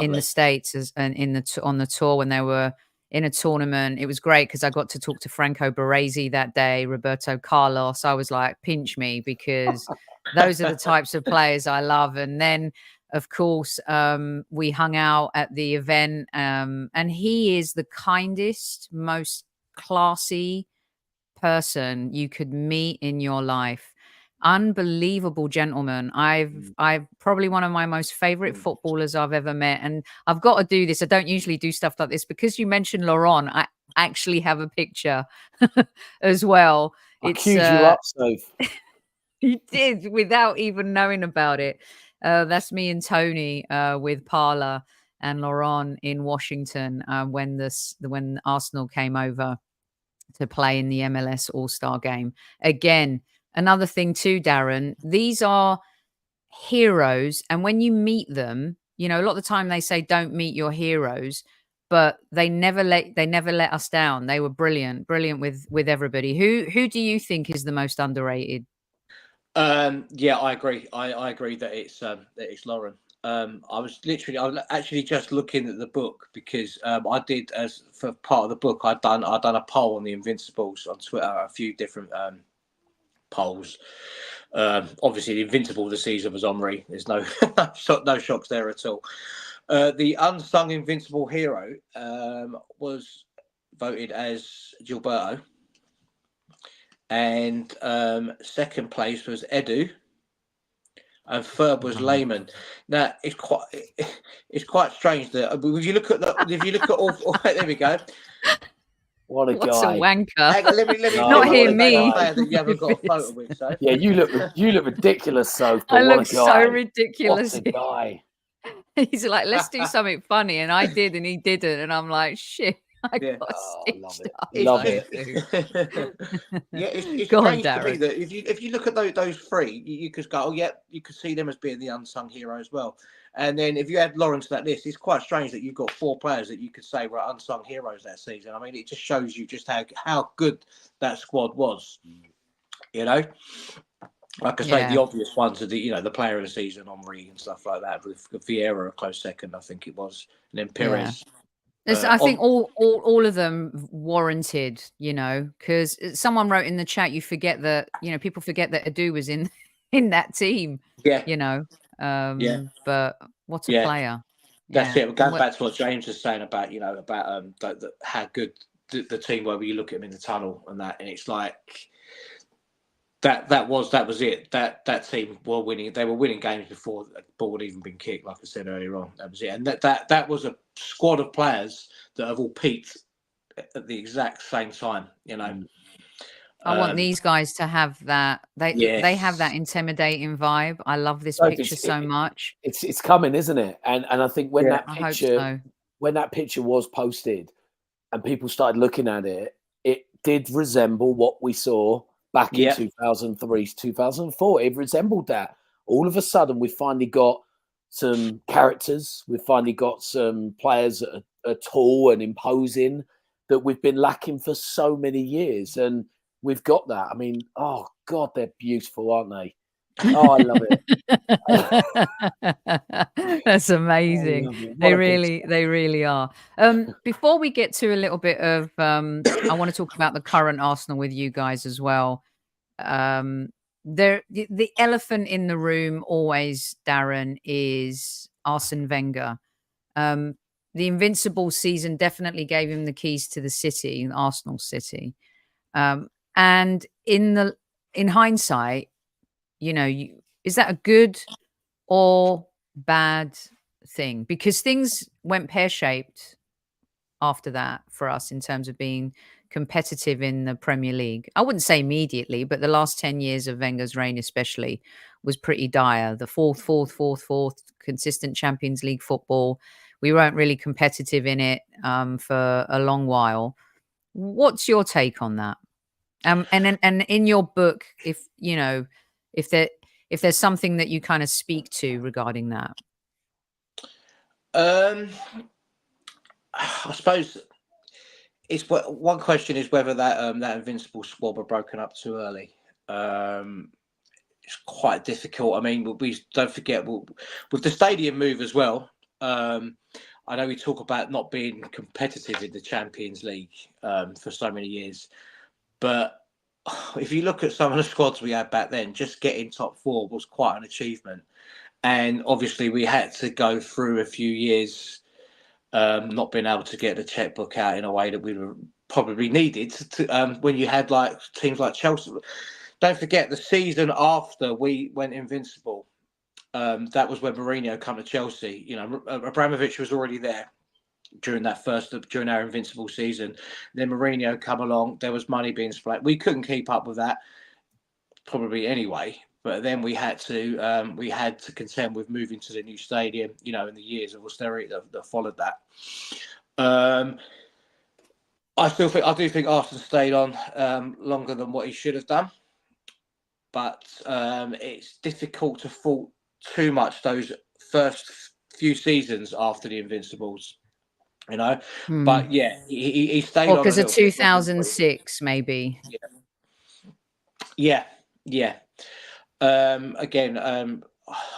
[SPEAKER 1] in the States on the tour when they were in a tournament. It was great because I got to talk to Franco Baresi that day, Roberto Carlos. I was like, pinch me, because those are the types of players I love. And then, of course, we hung out at the event, and he is the kindest, most classy person you could meet in your life. Unbelievable gentleman. I've probably one of my most favorite footballers I've ever met. And I've got to do this. I don't usually do stuff like this, because you mentioned Laurent. I actually have a picture as well.
[SPEAKER 3] I queued you up, Soph.
[SPEAKER 1] You did, without even knowing about it. That's me and Tony with Parla. and Laurent in Washington when Arsenal came over to play in the MLS All-Star game. Again, another thing too, Darren, these are heroes. And when you meet them, you know, a lot of the time they say don't meet your heroes, but they never let us down. They were brilliant with everybody. Who do you think is the most underrated?
[SPEAKER 2] Yeah, I agree. I agree that it's Lauren. I was actually just looking at the book because I did, as for part of the book, I'd done a poll on the Invincibles on Twitter, a few different polls. Obviously, the Invincible of the season was Omri. There's no no shocks there at all. The unsung Invincible hero was voted as Gilberto, and second place was Edu, and third was Lehman. Now it's quite strange that if you look at all there we go.
[SPEAKER 3] What a
[SPEAKER 1] What's
[SPEAKER 3] guy!
[SPEAKER 1] A wanker.
[SPEAKER 2] Hang on, let me
[SPEAKER 1] Not hear me.
[SPEAKER 2] That you haven't got a photo with. So
[SPEAKER 3] Yeah, you look ridiculous, Soph.
[SPEAKER 1] I
[SPEAKER 3] What
[SPEAKER 1] look
[SPEAKER 3] a guy.
[SPEAKER 1] so ridiculous.
[SPEAKER 3] What a guy!
[SPEAKER 1] He's like, let's do something funny, and I did, and he didn't, and I'm like, shit. I got stitched up.
[SPEAKER 3] Love it.
[SPEAKER 2] Yeah, it's
[SPEAKER 1] Go on,
[SPEAKER 2] strange to me
[SPEAKER 1] Darren.
[SPEAKER 2] that if you look at those three, you could go, oh yeah, you could see them as being the unsung hero as well. And then if you add Lauren to that list, it's quite strange that you've got 4 players that you could say were unsung heroes that season. I mean, it just shows you just how good that squad was. You know, like I say, the obvious ones are the player of the season, Omri and stuff like that. With Vieira a close second, I think it was, and then Perez.
[SPEAKER 1] I think all of them warranted, you know, because someone wrote in the chat, you forget that, you know, people forget that Edu was in that team.
[SPEAKER 2] Yeah,
[SPEAKER 1] you know. But what a player.
[SPEAKER 2] That's it. It goes back to what James was saying about, how good the team were when you look at them in the tunnel and that, and it's like that was it. That team were winning. They were winning games before the ball had even been kicked, like I said earlier on. That was it. And that was a squad of players that have all peaked at the exact same time, you know.
[SPEAKER 1] I want these guys to have that. They have that intimidating vibe. I love this picture so much.
[SPEAKER 3] It's coming, isn't it? And I think when that picture was posted and people started looking at it, it did resemble what we saw back in 2003, 2004. It resembled that. All of a sudden, we finally got some characters. We've finally got some players that are tall and imposing that we've been lacking for so many years. And we've got that. I mean, oh God, they're beautiful, aren't they? Oh, I love
[SPEAKER 1] it. That's amazing. They really are. Before we get to a little bit of, I want to talk about the current Arsenal with you guys as well. The elephant in the room always, Darren, is Arsene Wenger. The Invincible season definitely gave him the keys to the city, Arsenal City. And in hindsight, you know, is that a good or bad thing? Because things went pear-shaped after that for us in terms of being competitive in the Premier League. I wouldn't say immediately, but the last 10 years of Wenger's reign especially was pretty dire. The fourth, consistent Champions League football. We weren't really competitive in it for a long while. What's your take on that? And in your book, if there's something that you kind of speak to regarding that.
[SPEAKER 2] I suppose it's one question is whether that Invincible squad were broken up too early. It's quite difficult. I mean, we don't forget with the stadium move as well. I know we talk about not being competitive in the Champions League for so many years. But if you look at some of the squads we had back then, just getting top 4 was quite an achievement. And obviously we had to go through a few years not being able to get the checkbook out in a way that we were probably needed to when you had like teams like Chelsea. Don't forget the season after we went Invincible. That was when Mourinho came to Chelsea. You know, Abramovich was already there during our Invincible season. Then Mourinho come along. There was money being split. We couldn't keep up with that probably anyway. But then we had to contend with moving to the new stadium, you know, in the years of austerity that followed that. I do think Arsenal stayed on longer than what he should have done, but it's difficult to fault too much those first few seasons after the Invincibles, you know. But yeah, he stayed on
[SPEAKER 1] because of 2006, maybe.
[SPEAKER 2] Yeah. Again,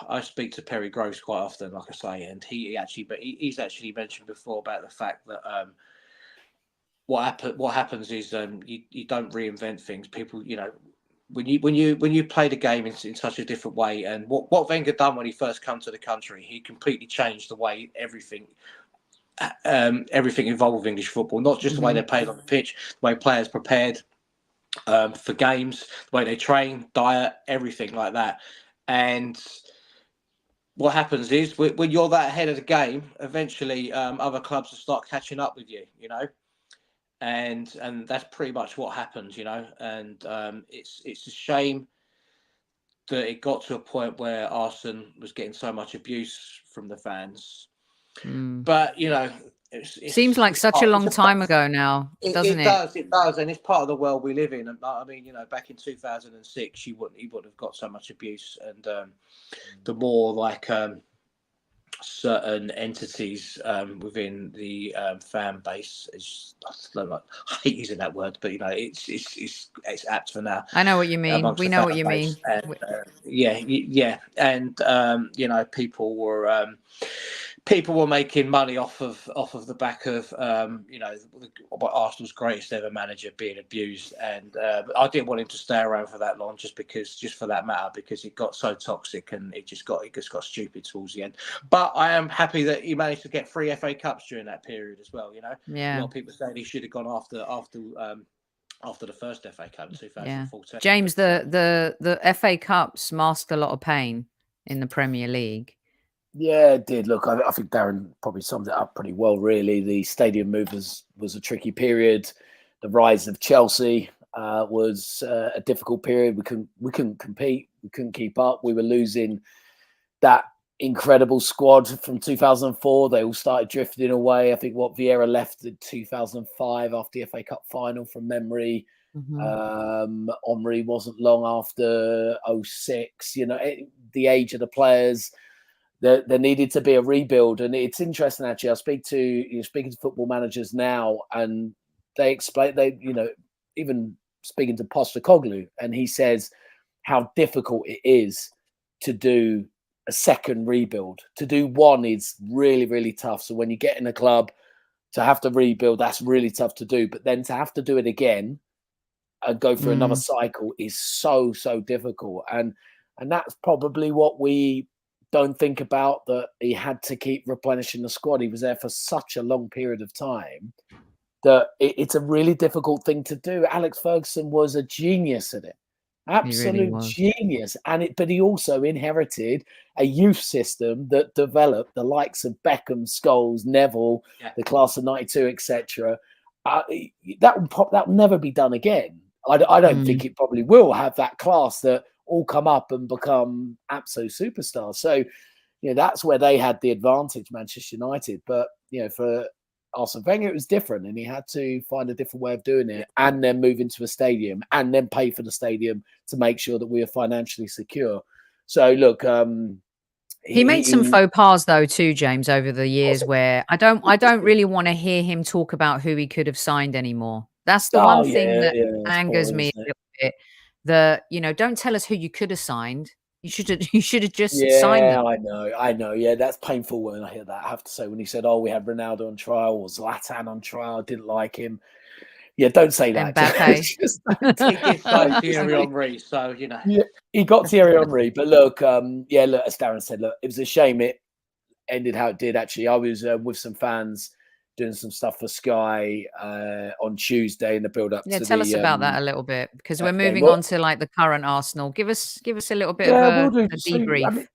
[SPEAKER 2] I speak to Perry Groves quite often, like I say, and he's actually mentioned before about the fact that what happens is you don't reinvent things. People, you know, when you play the game in such a different way, and what Wenger done when he first came to the country, he completely changed the way everything involved with English football, not just the way they played on the pitch, the way players prepared for games, the way they train, diet, everything like that. And what happens is when you're that ahead of the game, eventually other clubs will start catching up with you, you know. And that's pretty much what happened, you know. And it's a shame that it got to a point where Arsenal was getting so much abuse from the fans. But you know,
[SPEAKER 1] seems like such a long time ago now, doesn't it?
[SPEAKER 2] It does, and it's part of the world we live in. And I mean, you know, back in 2006, he wouldn't have got so much abuse, and the more like certain entities within the fan base is, I hate using that word, but you know, it's apt for now.
[SPEAKER 1] I know what you mean. We know what you mean.
[SPEAKER 2] And, yeah, and you know, people were making money off of the back of you know, Arsenal's greatest ever manager being abused, and I didn't want him to stay around for that long, just for that matter, because it got so toxic and it just got stupid towards the end. But I am happy that he managed to get 3 FA Cups during that period as well. You know, a lot of people saying he should have gone after the first FA Cup in 2014.
[SPEAKER 1] James, the FA Cups masked a lot of pain in the Premier League.
[SPEAKER 3] Yeah, it did. Look, I think Darren probably summed it up pretty well, really. The stadium move was a tricky period. The rise of Chelsea was a difficult period. We couldn't compete. We couldn't keep up. We were losing that incredible squad from 2004. They all started drifting away. I think Vieira left in 2005 after the FA Cup final from memory. Omri wasn't long after 06. You know, the age of the players. There needed to be a rebuild, and it's interesting actually. I speaking to football managers now, and they explain even speaking to Postecoglou, and he says how difficult it is to do a second rebuild. To do one is really, really tough. So when you get in a club, to have to rebuild, that's really tough to do. But then to have to do it again and go through another cycle is so difficult, and that's probably what we don't think about, that he had to keep replenishing the squad. He was there for such a long period of time that it's a really difficult thing to do. Alex Ferguson was a genius at it, absolute genius. But he also inherited a youth system that developed the likes of Beckham, Scholes, Neville, the class of 92, etc. That will never be done again. I don't think it probably will have that class that all come up and become absolute superstars. So, you know, that's where they had the advantage, Manchester United. But, you know, for Arsene Wenger, it was different, and he had to find a different way of doing it, and then move into a stadium, and then pay for the stadium to make sure that we are financially secure. So, look,
[SPEAKER 1] he made some faux pas though too, James, over the years, where I don't really want to hear him talk about who he could have signed anymore. That's the one thing that angers me a little bit. You know, don't tell us who you could have signed. You should have just signed them.
[SPEAKER 3] I know. Yeah, that's painful when I hear that. I have to say, when he said, "Oh, we had Ronaldo on trial or Zlatan on trial," I didn't like him. Yeah, don't say that.
[SPEAKER 2] He did sign Thierry Henry, so you know.
[SPEAKER 3] Yeah, he got Thierry Henry, but look, look, as Darren said, look, it was a shame it ended how it did. Actually, I was with some fans doing some stuff for Sky on Tuesday in the build-up.
[SPEAKER 1] Yeah, tell us about that a little bit, because we're moving on to like the current Arsenal. Give us a little bit of a debrief.
[SPEAKER 3] So,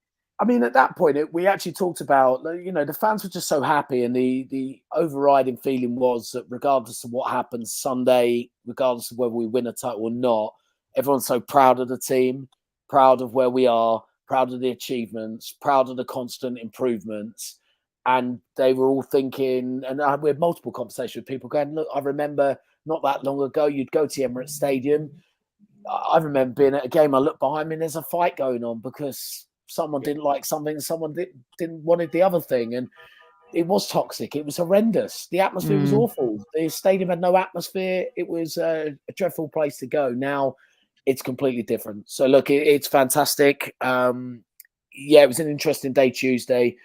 [SPEAKER 3] I mean, at that point, we actually talked about, you know, the fans were just so happy, and the overriding feeling was that regardless of what happens Sunday, regardless of whether we win a title or not, everyone's so proud of the team. proud of where we are, proud of the achievements, proud of the constant improvements. And they were all thinking, and we had multiple conversations with people going, look, I remember not that long ago, you'd go to Emirates Stadium. I remember being at a game, I looked behind me and there's a fight going on because someone didn't like something and someone didn't wanted the other thing. And it was toxic. It was horrendous. The atmosphere was awful. The stadium had no atmosphere. It was a dreadful place to go. Now it's completely different. So look, it's fantastic. It was an interesting day Tuesday.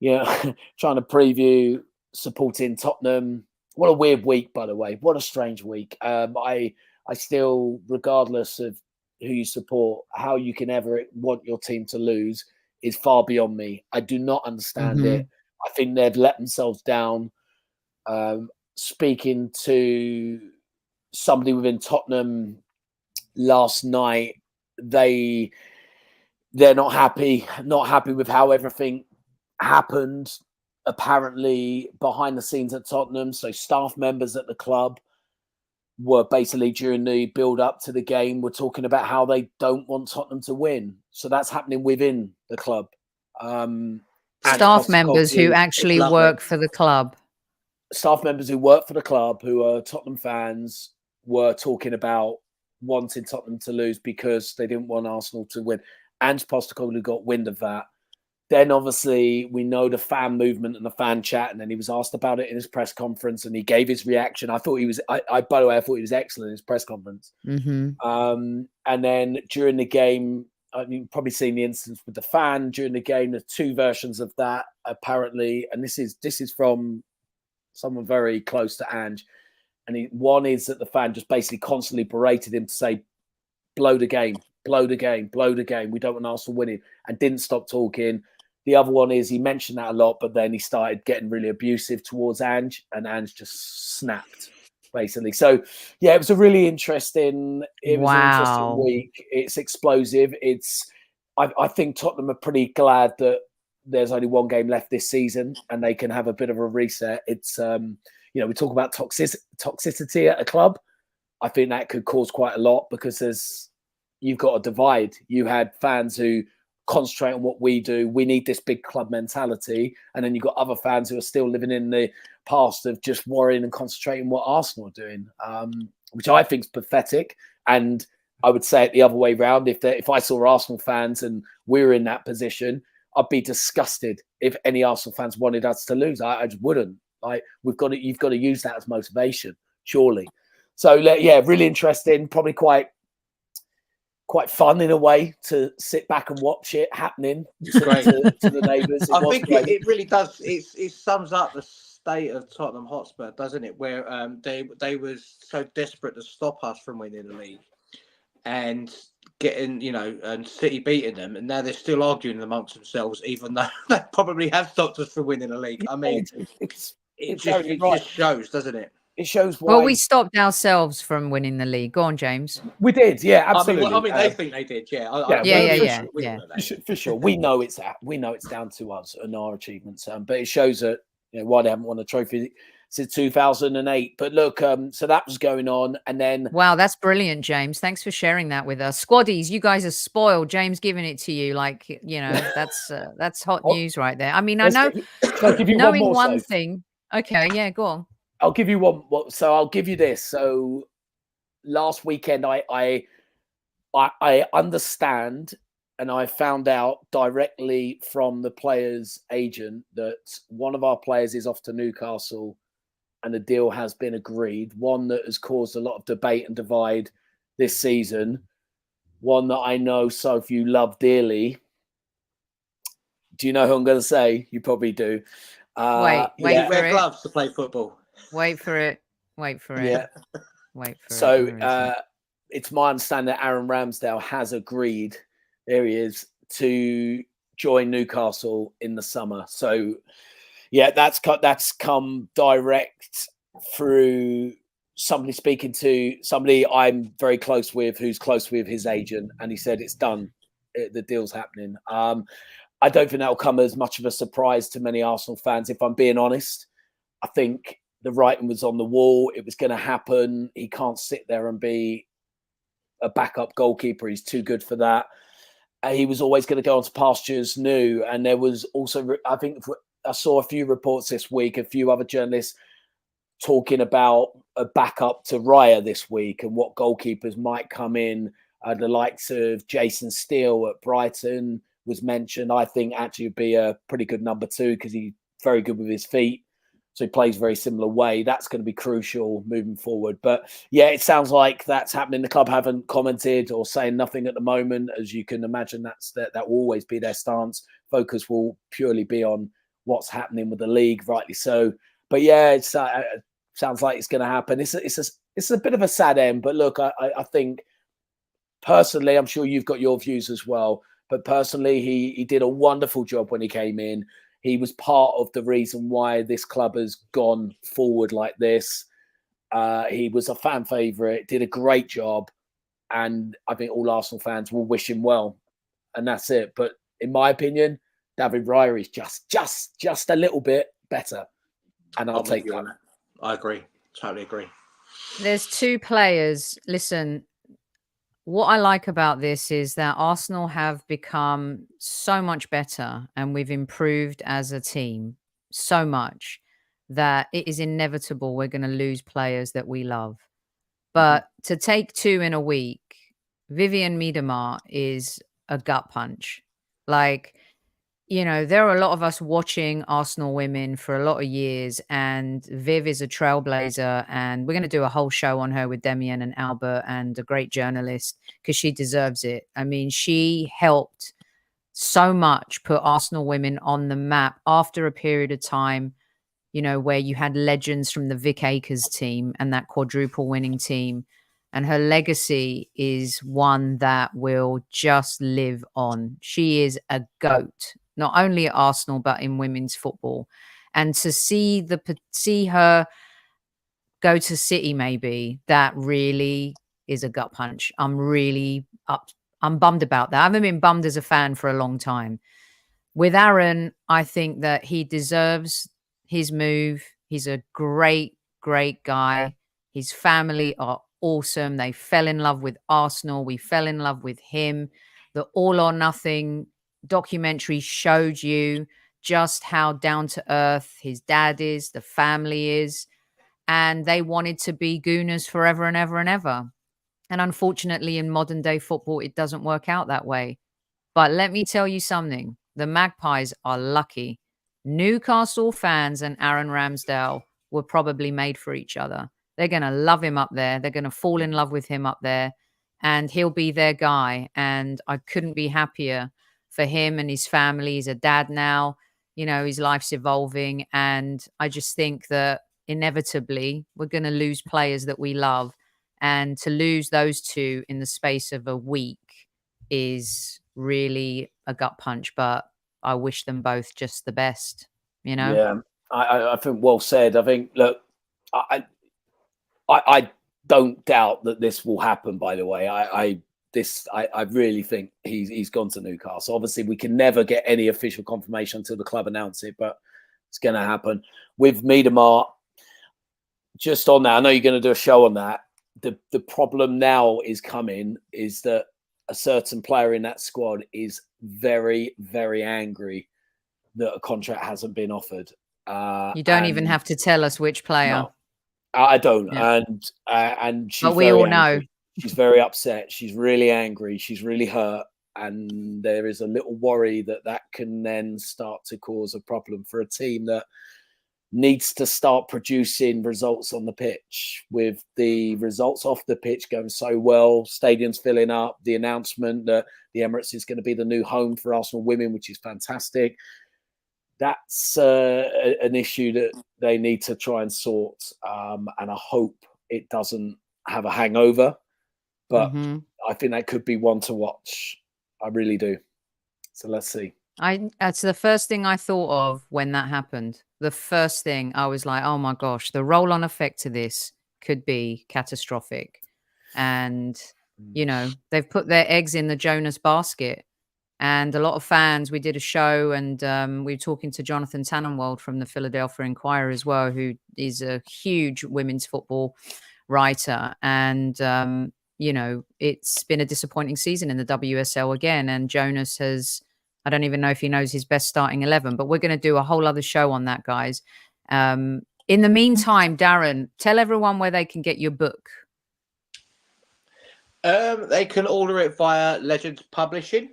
[SPEAKER 3] Trying to preview supporting Tottenham. What a weird week, by the way. What a strange week. I still, regardless of who you support, how you can ever want your team to lose is far beyond me. I do not understand it. I think they've let themselves down. Speaking to somebody within Tottenham last night, they're not happy with how everything happened, apparently behind the scenes at Tottenham. So staff members at the club were basically, during the build up to the game, were talking about how they don't want Tottenham to win. So that's happening within the club.
[SPEAKER 1] Staff members who actually work for the club.
[SPEAKER 3] Staff members who work for the club, who are Tottenham fans, were talking about wanting Tottenham to lose because they didn't want Arsenal to win. Ange Postecoglou got wind of that. Then obviously we know the fan movement and the fan chat, and then he was asked about it in his press conference and he gave his reaction. I thought he was, by the way, I thought he was excellent in his press conference. And then during the game, you've probably seen the instance with the fan during the game. There's two versions of that apparently, and this is from someone very close to Ange. And one is that the fan just basically constantly berated him to say, blow the game, blow the game, blow the game. We don't want Arsenal winning, and didn't stop talking. The other one is he mentioned that a lot, but then he started getting really abusive towards Ange, and Ange just snapped, basically. So, yeah, it was a really interesting, an interesting week. It's explosive. I think Tottenham are pretty glad that there's only one game left this season and they can have a bit of a reset. It's, we talk about toxicity at a club. I think that could cause quite a lot because you've got a divide. You had fans who concentrate on what we do. We need this big club mentality. And then you've got other fans who are still living in the past of just worrying and concentrating what Arsenal are doing, which I think is pathetic. And I would say it the other way around. If I saw Arsenal fans and we were in that position, I'd be disgusted if any Arsenal fans wanted us to lose. I just wouldn't. You've got to use that as motivation, surely. So yeah, really interesting. Probably quite fun in a way to sit back and watch it happening to the neighbours.
[SPEAKER 2] I think it really does. It sums up the state of Tottenham Hotspur, doesn't it? Where they were so desperate to stop us from winning the league and getting, and City beating them, and now they're still arguing amongst themselves, even though they probably have stopped us from winning the league. I mean, it just shows, doesn't it?
[SPEAKER 3] It shows why.
[SPEAKER 1] Well, we stopped ourselves from winning the league. Go on, James.
[SPEAKER 3] We did, yeah, absolutely.
[SPEAKER 2] I mean, they think they did, yeah.
[SPEAKER 3] For sure. We know it's down to us and our achievements, but it shows that why they haven't won a trophy since 2008. But look, so that was going on, and then
[SPEAKER 1] wow, that's brilliant, James. Thanks for sharing that with us. Squaddies, you guys are spoiled. James giving it to you, that's hot news right there. I mean, I know.
[SPEAKER 3] I'll give you
[SPEAKER 1] knowing
[SPEAKER 3] one
[SPEAKER 1] thing. Okay, yeah, go on.
[SPEAKER 3] I'll give you one. So I'll give you this. So last weekend, I understand, and I found out directly from the player's agent that one of our players is off to Newcastle, and the deal has been agreed. One that has caused a lot of debate and divide this season. One that I know, Sophie, you love dearly. Do you know who I'm going to say? You probably do.
[SPEAKER 1] Wait
[SPEAKER 2] wear gloves to play football.
[SPEAKER 1] Wait for it.
[SPEAKER 3] Yeah.
[SPEAKER 1] Wait for it.
[SPEAKER 3] So it's my understanding that Aaron Ramsdale has agreed, there he is, to join Newcastle in the summer. So yeah, that's come direct through somebody speaking to somebody I'm very close with, who's close with his agent, and he said it's done. The deal's happening. I don't think that'll come as much of a surprise to many Arsenal fans, if I'm being honest. I think the writing was on the wall. It was going to happen. He can't sit there and be a backup goalkeeper. He's too good for that. He was always going to go on to pastures new. And there was also, I think, I saw a few reports this week, a few other journalists talking about a backup to Raya this week and what goalkeepers might come in. The likes of Jason Steele at Brighton was mentioned. I think actually would be a pretty good number 2 because he's very good with his feet. So he plays very similar way. That's going to be crucial moving forward. But yeah, it sounds like that's happening. The club haven't commented or saying nothing at the moment. As you can imagine, that will always be their stance. Focus will purely be on what's happening with the league, rightly so. But yeah, it sounds like it's going to happen. It's a bit of a sad end. But look, I think personally, I'm sure you've got your views as well. But personally, he did a wonderful job when he came in. He was part of the reason why this club has gone forward like this. He was a fan favourite, did a great job. And I think all Arsenal fans will wish him well. And that's it. But in my opinion, David Raya is just a little bit better. And I'll take that.
[SPEAKER 2] I agree. Totally agree.
[SPEAKER 1] There's 2 players. Listen, what I like about this is that Arsenal have become so much better and we've improved as a team so much that it is inevitable we're going to lose players that we love. But to take 2 in a week, Vivianne Miedema is a gut punch. Like, you know, there are a lot of us watching Arsenal women for a lot of years, and Viv is a trailblazer, and we're going to do a whole show on her with Demian and Albert and a great journalist because she deserves it. I mean, she helped so much put Arsenal women on the map after a period of time, you know, where you had legends from the Vic Akers team and that quadruple winning team. And her legacy is one that will just live on. She is a GOAT, not only at Arsenal, but in women's football. And to see her go to City, maybe, that really is a gut punch. I'm bummed about that. I haven't been bummed as a fan for a long time. With Aaron, I think that he deserves his move. He's a great, great guy. His family are awesome. They fell in love with Arsenal. We fell in love with him. The All or Nothing documentary showed you just how down to earth his dad is, the family is, and they wanted to be Gooners forever and ever and ever. And unfortunately, in modern day football, it doesn't work out that way. But let me tell you something. The Magpies are lucky. Newcastle fans and Aaron Ramsdale were probably made for each other. They're going to love him up there. They're going to fall in love with him up there. And he'll be their guy. And I couldn't be happier for him and his family. He's a dad now. You know, his life's evolving. And I just think that inevitably we're going to lose players that we love. And to lose those 2 in the space of a week is really a gut punch. But I wish them both just the best, you know?
[SPEAKER 3] Yeah, I think well said. I think, look, I don't doubt that this will happen, by the way. I really think he's gone to Newcastle. Obviously, we can never get any official confirmation until the club announce it, but it's going to happen. With Miedema, just on that, I know you're going to do a show on that. The problem now is that a certain player in that squad is very, very angry that a contract hasn't been offered.
[SPEAKER 1] You don't even have to tell us which player.
[SPEAKER 3] No, I don't.
[SPEAKER 1] Yeah.
[SPEAKER 3] And she's
[SPEAKER 1] but we all know.
[SPEAKER 3] She's very upset. She's really angry. She's really hurt. And there is a little worry that can then start to cause a problem for a team that needs to start producing results on the pitch. With the results off the pitch going so well, stadiums filling up, the announcement that the Emirates is going to be the new home for Arsenal women, which is fantastic. That's an issue that they need to try and sort. And I hope it doesn't have a hangover. But I think that could be one to watch. I really do. So let's see.
[SPEAKER 1] That's the first thing I thought of when that happened. The first thing I was like, oh my gosh, the roll-on effect to this could be catastrophic. And, you know, they've put their eggs in the Jonas basket. And a lot of fans, we did a show and we were talking to Jonathan Tannenwald from the Philadelphia Inquirer as well, who is a huge women's football writer. And, you know, it's been a disappointing season in the WSL again. And Jonas has, I don't even know if he knows his best starting 11, but we're going to do a whole other show on that, guys. In the meantime, Darren, tell everyone where they can get your book.
[SPEAKER 2] They can order it via Legends Publishing,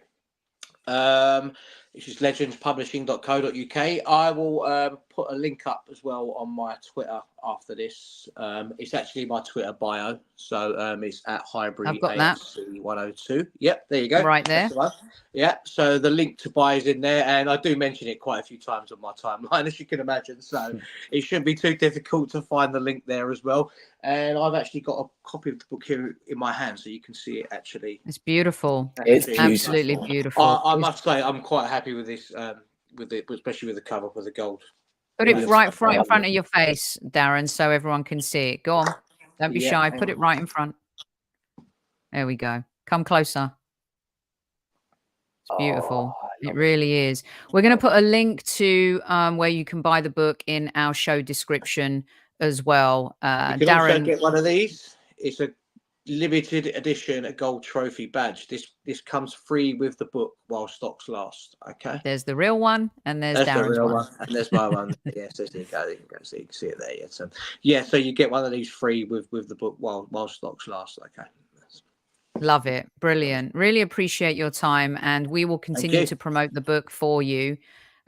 [SPEAKER 2] which is legendspublishing.co.uk. I will put a link up as well on my Twitter after this. It's actually my Twitter bio, so it's at Highbury
[SPEAKER 1] I've got that.
[SPEAKER 2] AFC 102. Yep, there you go.
[SPEAKER 1] Right there.
[SPEAKER 2] That's the one. Yeah, so the link to buy is in there, and I do mention it quite a few times on my timeline, as you can imagine. So it shouldn't be too difficult to find the link there as well. And I've actually got a copy of the book here in my hand, so you can see it actually.
[SPEAKER 1] It's beautiful.
[SPEAKER 3] It's
[SPEAKER 1] absolutely beautiful.
[SPEAKER 2] I must say, I'm quite happy with this, with it, especially with the cover with the gold.
[SPEAKER 1] Put it right in front of your face, Darren, so everyone can see it. Go on. Don't be shy. Put it right in front. There we go. Come closer. It's beautiful. It really is. We're going to put a link to where you can buy the book in our show description as well.
[SPEAKER 2] You can
[SPEAKER 1] Darren,
[SPEAKER 2] also get one of these. It's a limited edition, a gold trophy badge. This comes free with the book while stocks last. Okay.
[SPEAKER 1] There's the real one, and there's Darren's
[SPEAKER 2] the real one, and there's my one. Yeah, so there you go. You can go see, you can see it there. Yeah. So so you get one of these free with the book while stocks last. Okay.
[SPEAKER 1] Love it. Brilliant. Really appreciate your time, and we will continue to promote the book for you.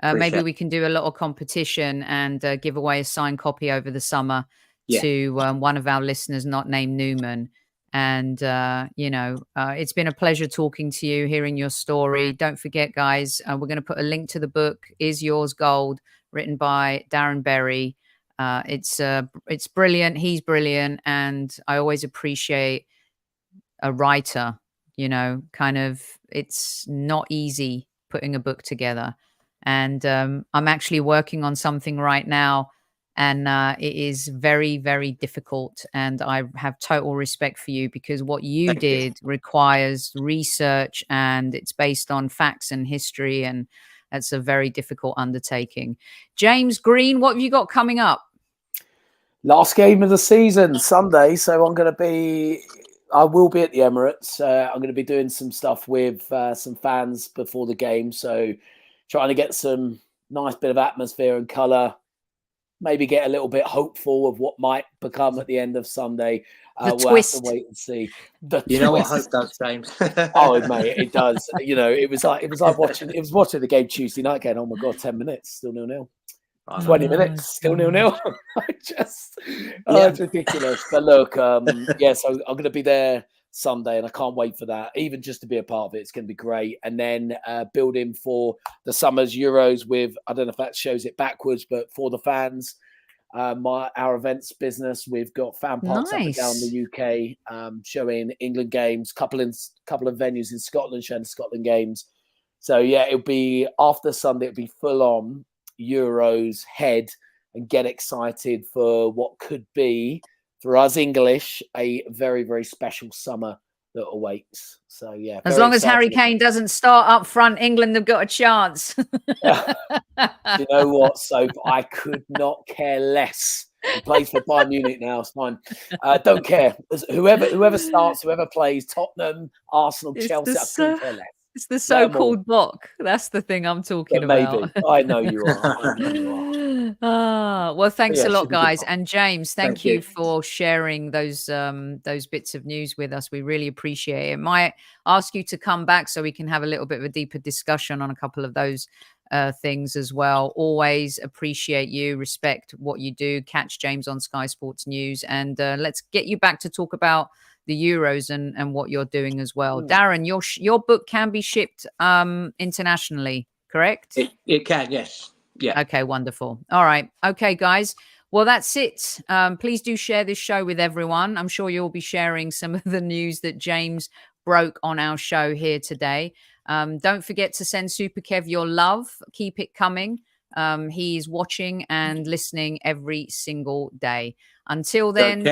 [SPEAKER 1] Maybe we can do a little competition and give away a signed copy over the summer to one of our listeners not named Newman. And, you know, it's been a pleasure talking to you, hearing your story. Don't forget, guys, we're going to put a link to the book, Is Yours Gold, written by Darren Berry. It's brilliant. He's brilliant. And I always appreciate a writer, you know, kind of, it's not easy putting a book together. And I'm actually working on something right now, and it is very, very difficult. And I have total respect for you, because what you did requires research, and it's based on facts and history, and that's a very difficult undertaking. James Green, what have you got coming up?
[SPEAKER 3] Last game of the season, Sunday. So I will be at the Emirates. I'm going to be doing some stuff with some fans before the game. So trying to get some nice bit of atmosphere and colour, maybe get a little bit hopeful of what might become at the end of Sunday.
[SPEAKER 1] We'll
[SPEAKER 3] have to wait and see.
[SPEAKER 2] You know what hope does, James?
[SPEAKER 3] Oh, mate, it does. You know, it was like watching the game Tuesday night going, oh my God, 10 minutes, still 0-0. 20 minutes, still 0-0. It's ridiculous. But look, so I'm going to be there Sunday, and I can't wait for that. Even just to be a part of it, it's going to be great. And then building for the summer's Euros with, I don't know if that shows it backwards, but for the fans, our events business, we've got fan parks up and down the UK, showing England games, couple of venues in Scotland showing Scotland games. So yeah, it'll be after Sunday. It'll be full on Euros head, and get excited for what could be, for us English, a very, very special summer that awaits. So yeah,
[SPEAKER 1] as long as Harry Kane doesn't start up front, England have got a chance.
[SPEAKER 3] You know what, Soap? I could not care less. He plays for Bayern Munich now. It's fine. Don't care. Whoever starts, whoever plays, Tottenham, Arsenal, Chelsea, I couldn't care less.
[SPEAKER 1] It's the so-called block. That's the thing I'm talking about.
[SPEAKER 3] Maybe. I know you are.
[SPEAKER 1] Well, thanks a lot, guys. And James, thank you for sharing those bits of news with us. We really appreciate it. Might ask you to come back so we can have a little bit of a deeper discussion on a couple of those things as well. Always appreciate you, respect what you do. Catch James on Sky Sports News, and let's get you back to talk about the Euros and what you're doing as well. Darren, your book can be shipped internationally, correct?
[SPEAKER 2] It can, yes. Yeah.
[SPEAKER 1] Okay, wonderful. All right. Okay, guys. Well, that's it. Please do share this show with everyone. I'm sure you'll be sharing some of the news that James broke on our show here today. Don't forget to send Super Kev your love. Keep it coming. He's watching and listening every single day. Until then,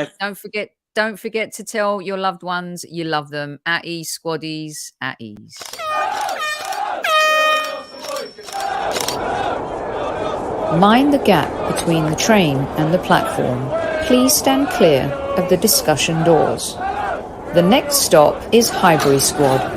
[SPEAKER 1] don't forget to tell your loved ones you love them. At ease, squaddies, at ease. Mind the gap between the train and the platform. Please stand clear of the discussion doors. The next stop is Highbury Squad.